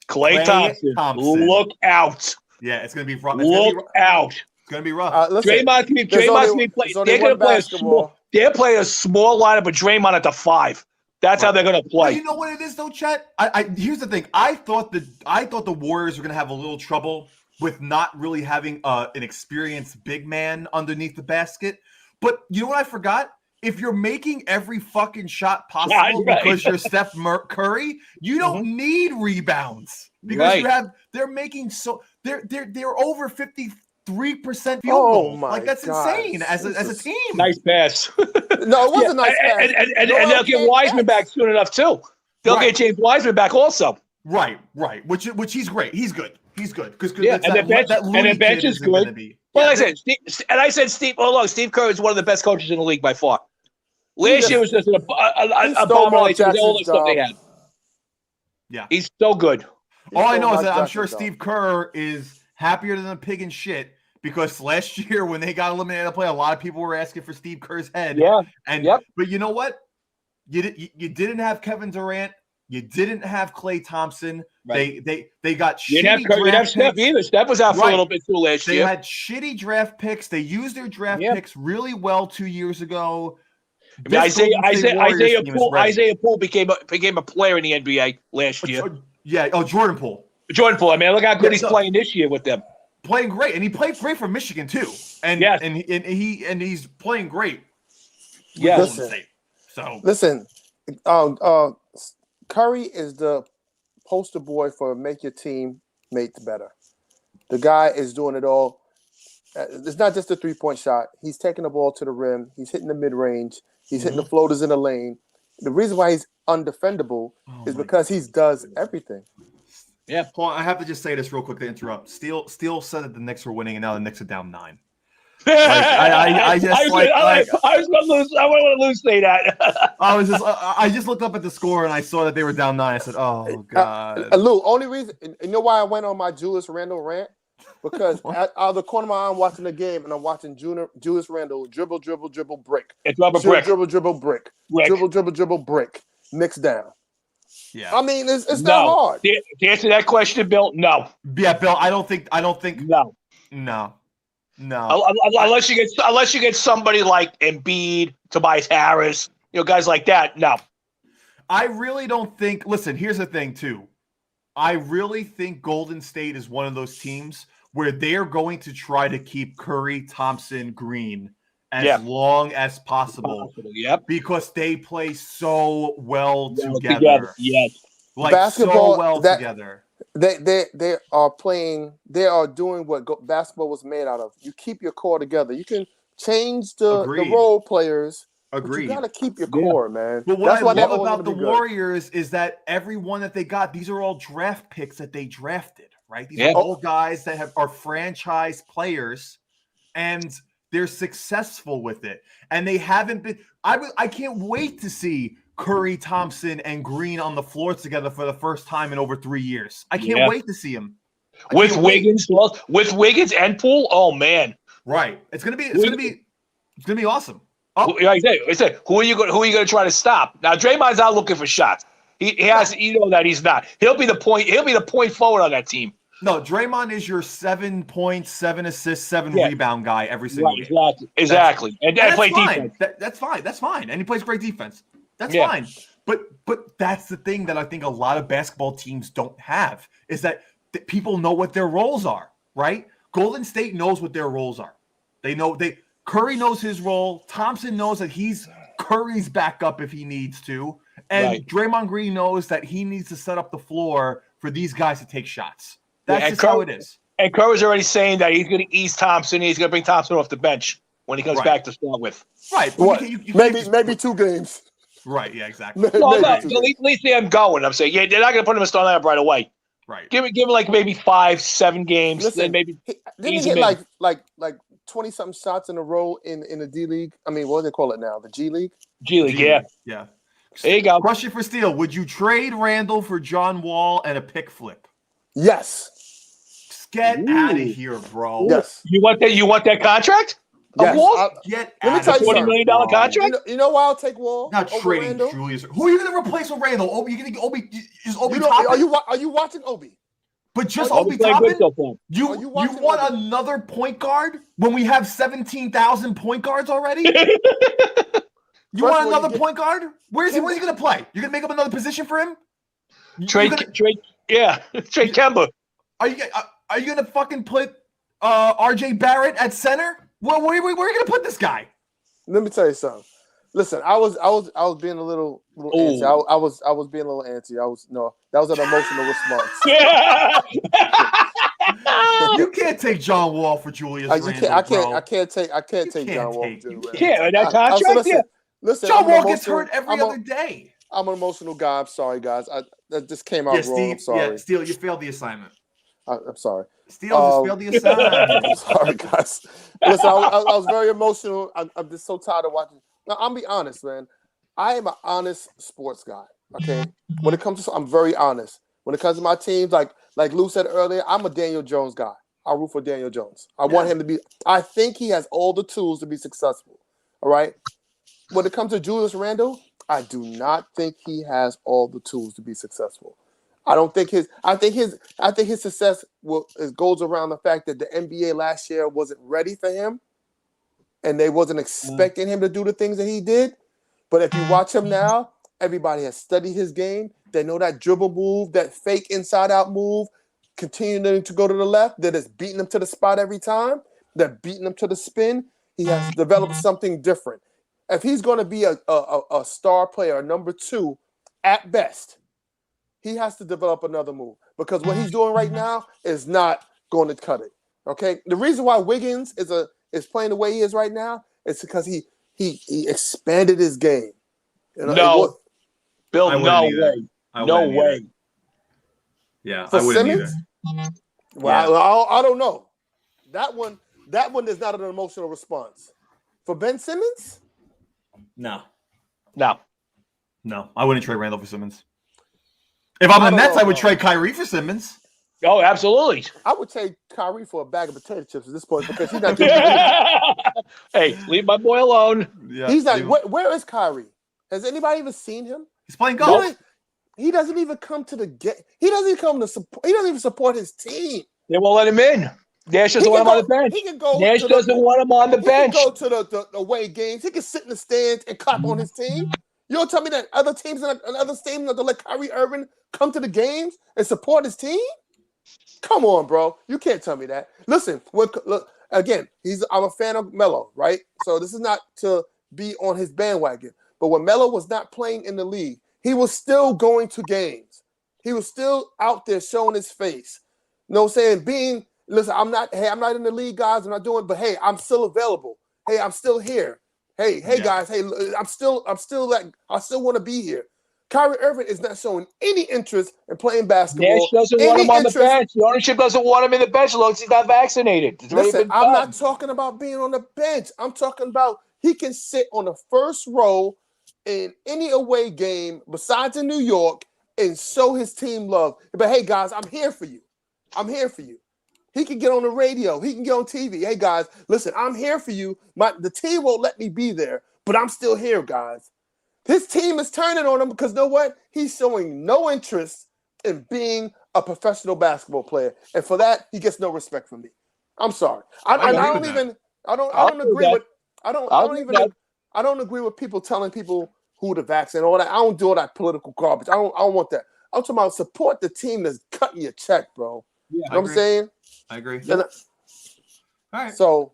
Klay Thompson. Look out! Yeah, it's going to be rough. Look out! It's going to be rough. Draymond's going to be playing. They're going to play a small. They're playing a small lineup of Draymond at the 5. That's how they're going to play. But you know what it is, though, Chet? Here's the thing. I thought the Warriors were going to have a little trouble with not really having an experienced big man underneath the basket. But you know what I forgot? If you're making every fucking shot possible because you're Steph Curry, you don't need rebounds because they're making they're over 53% field goal. Like that's insane as a team. Nice pass. No, it wasn't a nice pass. And they'll get Wiseman back soon enough too. They'll get James Wiseman back also. Right. Which he's great. He's good. Because the bench is good. Well, I said Steve Kerr is one of the best coaches in the league by far. Last year was just an abomination with all the stuff they had. Yeah. He's so good. All I know is that I'm sure Steve Kerr is happier than a pig in shit because last year when they got eliminated to play, a lot of people were asking for Steve Kerr's head. Yeah. But you know what? You didn't have Kevin Durant. You didn't have Klay Thompson. Right. They got shitty draft picks. You didn't have Steph either. Steph was out for a little bit too last year. They had shitty draft picks. They used their draft picks really well 2 years ago. Isaiah Poole became a player in the NBA last year. Jordan Poole. I mean, look how good he's playing this year with them. Playing great, and he played great for Michigan too. And he's playing great. Yeah. Listen. Curry is the poster boy for make your teammates better. The guy is doing it all. It's not just a 3-point shot. He's taking the ball to the rim. He's hitting the mid-range. He's hitting the floaters in the lane. The reason why he's undefendable is because he does everything. Yeah, Paul, I have to just say this real quick to interrupt. Steele said that the Knicks were winning, and now the Knicks are down 9. I was going to lose. I want to lose. Say that. I just looked up at the score and I saw that they were down 9. I said, "Oh God." Lou, only reason you know why I went on my Julius Randle rant because out of the corner of my eye, I'm watching the game and I'm watching Julius Randle dribble, brick, dribble, brick, Knicks down. Yeah, I mean it's not hard. To answer that question, Bill, no. Yeah, Bill, I don't think no. No, unless you get somebody like Embiid, Tobias Harris, guys like that. No, I really don't think. Listen, here's the thing too. I really think Golden State is one of those teams where they are going to try to keep Curry, Thompson, Green as long as possible. Yep, because they play so well together. Yes, like basketball, so well together. They are playing. They are doing what basketball was made out of. You keep your core together. You can change the role players, Agreed. But you got to keep your core, man. But what I love about the Warriors is that everyone that they got, these are all draft picks that they drafted, right? These are all guys that are franchise players, and they're successful with it. And they haven't been – I can't wait to see Curry, Thompson, and Green on the floor together for the first time in over 3 years. I can't wait to see them. With Wiggins and Poole, oh, man. Right. It's gonna be awesome. Oh. I said, who are you going to try to stop? Now Draymond's not looking for shots. He has, that he's not. He'll be the point forward on that team. No, Draymond is your 7 points, 7 assists, 7 rebound guy every single game. Exactly. And play defense. That's fine. That's fine. And he plays great defense. That's fine. But that's the thing that I think a lot of basketball teams don't have is that people know what their roles are, right? Golden State knows what their roles are. Curry knows his role. Thompson knows that he's Curry's backup if he needs to. And Draymond Green knows that he needs to set up the floor for these guys to take shots. That's just how it is. And Curry's already saying that he's going to ease Thompson. He's going to bring Thompson off the bench when he comes back to start with. Right. Maybe 2 games. Right, yeah, exactly. At least they have going. I'm saying, they're not going to put him in starting lineup right away. Right. Give him like maybe 5-7 games. Listen, then maybe didn't he get like 20-something shots in a row in the D League? I mean, what do they call it now? The G League? G League, yeah. Yeah. There you go. Question for Steele. Would you trade Randall for John Wall and a pick flip? Yes. Just get out of here, bro. Yes. You want that contract? Yes. Get let me out tell of you $40 million contract? You know why I'll take Wall? Not over trading Randall? Julius. Who are you going to replace with Randall? Obi? You think Obi is Obi? Are you watching Obi? But just Obi Toppin? You want Obi? another point guard when we have 17,000 point guards already? You want another point guard? Where's he going to play? You're going to make up another position for him? Trade Kemba. Are you going to fucking put RJ Barrett at center? Where are you going to put this guy? Let me tell you something. Listen, I was being a little antsy. I was being a little antsy. That was an emotional response. You can't take John Wall for Julius Randle. I can't take John Wall for Julius Randle. Yeah, that contract. Listen, John Wall gets hurt every other day. I'm an emotional guy. I'm sorry, guys. That just came out wrong. I'm sorry. Yeah, Steele, you failed the assignment. I'm sorry. Steele just failed the assignment. I'm sorry, guys. Listen, I was very emotional. I'm just so tired of watching. Now, I'll be honest, man. I am an honest sports guy. Okay, when it comes to, I'm very honest. When it comes to my teams, like Lou said earlier, I'm a Daniel Jones guy. I root for Daniel Jones. I want him to be. I think he has all the tools to be successful. All right. When it comes to Julius Randle, I do not think he has all the tools to be successful. I think his success goes around the fact that the NBA last year wasn't ready for him, and they wasn't expecting him to do the things that he did. But if you watch him now, everybody has studied his game. They know that dribble move, that fake inside-out move, continuing to go to the left, that is beating him to the spot every time, that beating him to the spin. He has developed something different. If he's going to be a star player, a number 2 at best, he has to develop another move because what he's doing right now is not going to cut it. Okay, the reason why Wiggins is playing the way he is right now is because he expanded his game. No, Bill, no way, no way. Yeah, for I wouldn't Simmons. Either. Well, yeah. I don't know. That one is not an emotional response. For Ben Simmons. No. No. I wouldn't trade Randall for Simmons. If I'm the Nets, I would trade Kyrie for Simmons. Oh, absolutely. I would trade Kyrie for a bag of potato chips at this point because he's not giving me Hey, leave my boy alone. Yeah, he's not. Where is Kyrie? Has anybody even seen him? He's playing golf. He doesn't even come to the game. He doesn't even come to support. He doesn't even support his team. They won't let him in. Nash doesn't want him on the bench. He can go. Nash doesn't want him on the bench. He can go to the away games. He can sit in the stands and clap on his team. You don't tell me that other teams and other teams are going to let Kyrie Irving come to the games and support his team? Come on, bro. You can't tell me that. Listen, look again, I'm a fan of Melo, right? So this is not to be on his bandwagon. But when Melo was not playing in the league, he was still going to games. He was still out there showing his face. You know what I'm saying? I'm not in the league, guys. I'm not doing, but hey, I'm still available. Hey, I'm still here. Hey, guys. Hey, I still want to be here. Kyrie Irving is not showing any interest in playing basketball. Nash doesn't want him on the bench. The ownership doesn't want him in the bench as long as he's not vaccinated. Listen, I'm not talking about being on the bench. I'm talking about he can sit on the first row in any away game besides in New York and show his team love. But hey, guys, I'm here for you. I'm here for you. He can get on the radio. He can get on TV. Hey, guys, listen, I'm here for you. The team won't let me be there, but I'm still here, guys. His team is turning on him because you know what? He's showing no interest in being a professional basketball player, and for that, he gets no respect from me. I'm sorry. I don't agree with people telling people who to vaccinate. All that. I don't do all that political garbage. I don't want that. I'm talking about support the team that's cutting your check, bro. Yeah, you know what I'm saying? I agree. All right. So,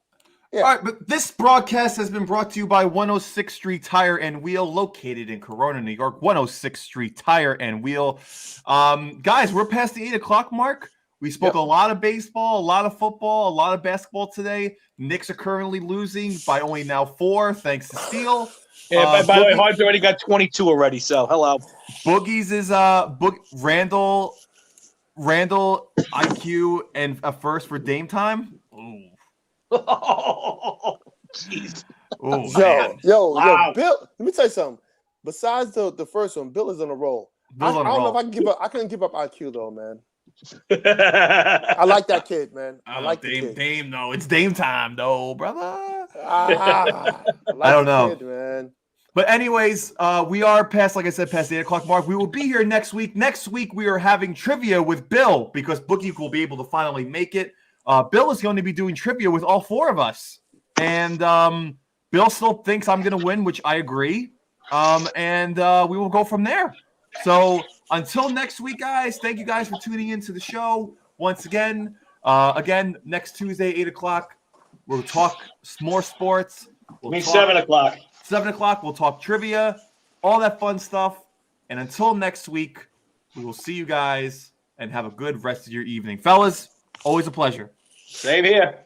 yeah. All right, but this broadcast has been brought to you by 106th Street Tire and Wheel, located in Corona, New York. 106th Street Tire and Wheel. Guys, we're past the 8 o'clock mark. We spoke a lot of baseball, a lot of football, a lot of basketball today. Knicks are currently losing by only now 4, thanks to Steele. Yeah, by the way, Hard's already got 22 already, so hello. Boogie's is Randall, IQ, and a first for Dame time. Ooh. Oh, jeez. Yo, Bill. Let me tell you something. Besides the first one, Bill is on a roll. I don't know if I can give up. I couldn't give up IQ though, man. I like that kid, man. I like the kid. Dame, no, it's Dame time, though, brother. I don't know, kid, man. But anyways, we are past, like I said, past the 8 o'clock mark. We will be here next week. Next week, we are having trivia with Bill because Boogie will be able to finally make it. Bill is going to be doing trivia with all 4 of us. And Bill still thinks I'm going to win, which I agree. And we will go from there. So until next week, guys, thank you guys for tuning into the show. Once again, next Tuesday, 8 o'clock, we'll talk more sports. 7 o'clock. 7 o'clock, we'll talk trivia, all that fun stuff. And until next week, we will see you guys and have a good rest of your evening. Fellas, always a pleasure. Same here.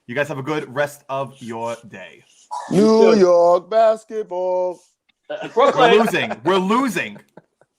You guys have a good rest of your day. New York basketball. Brooklyn. We're losing.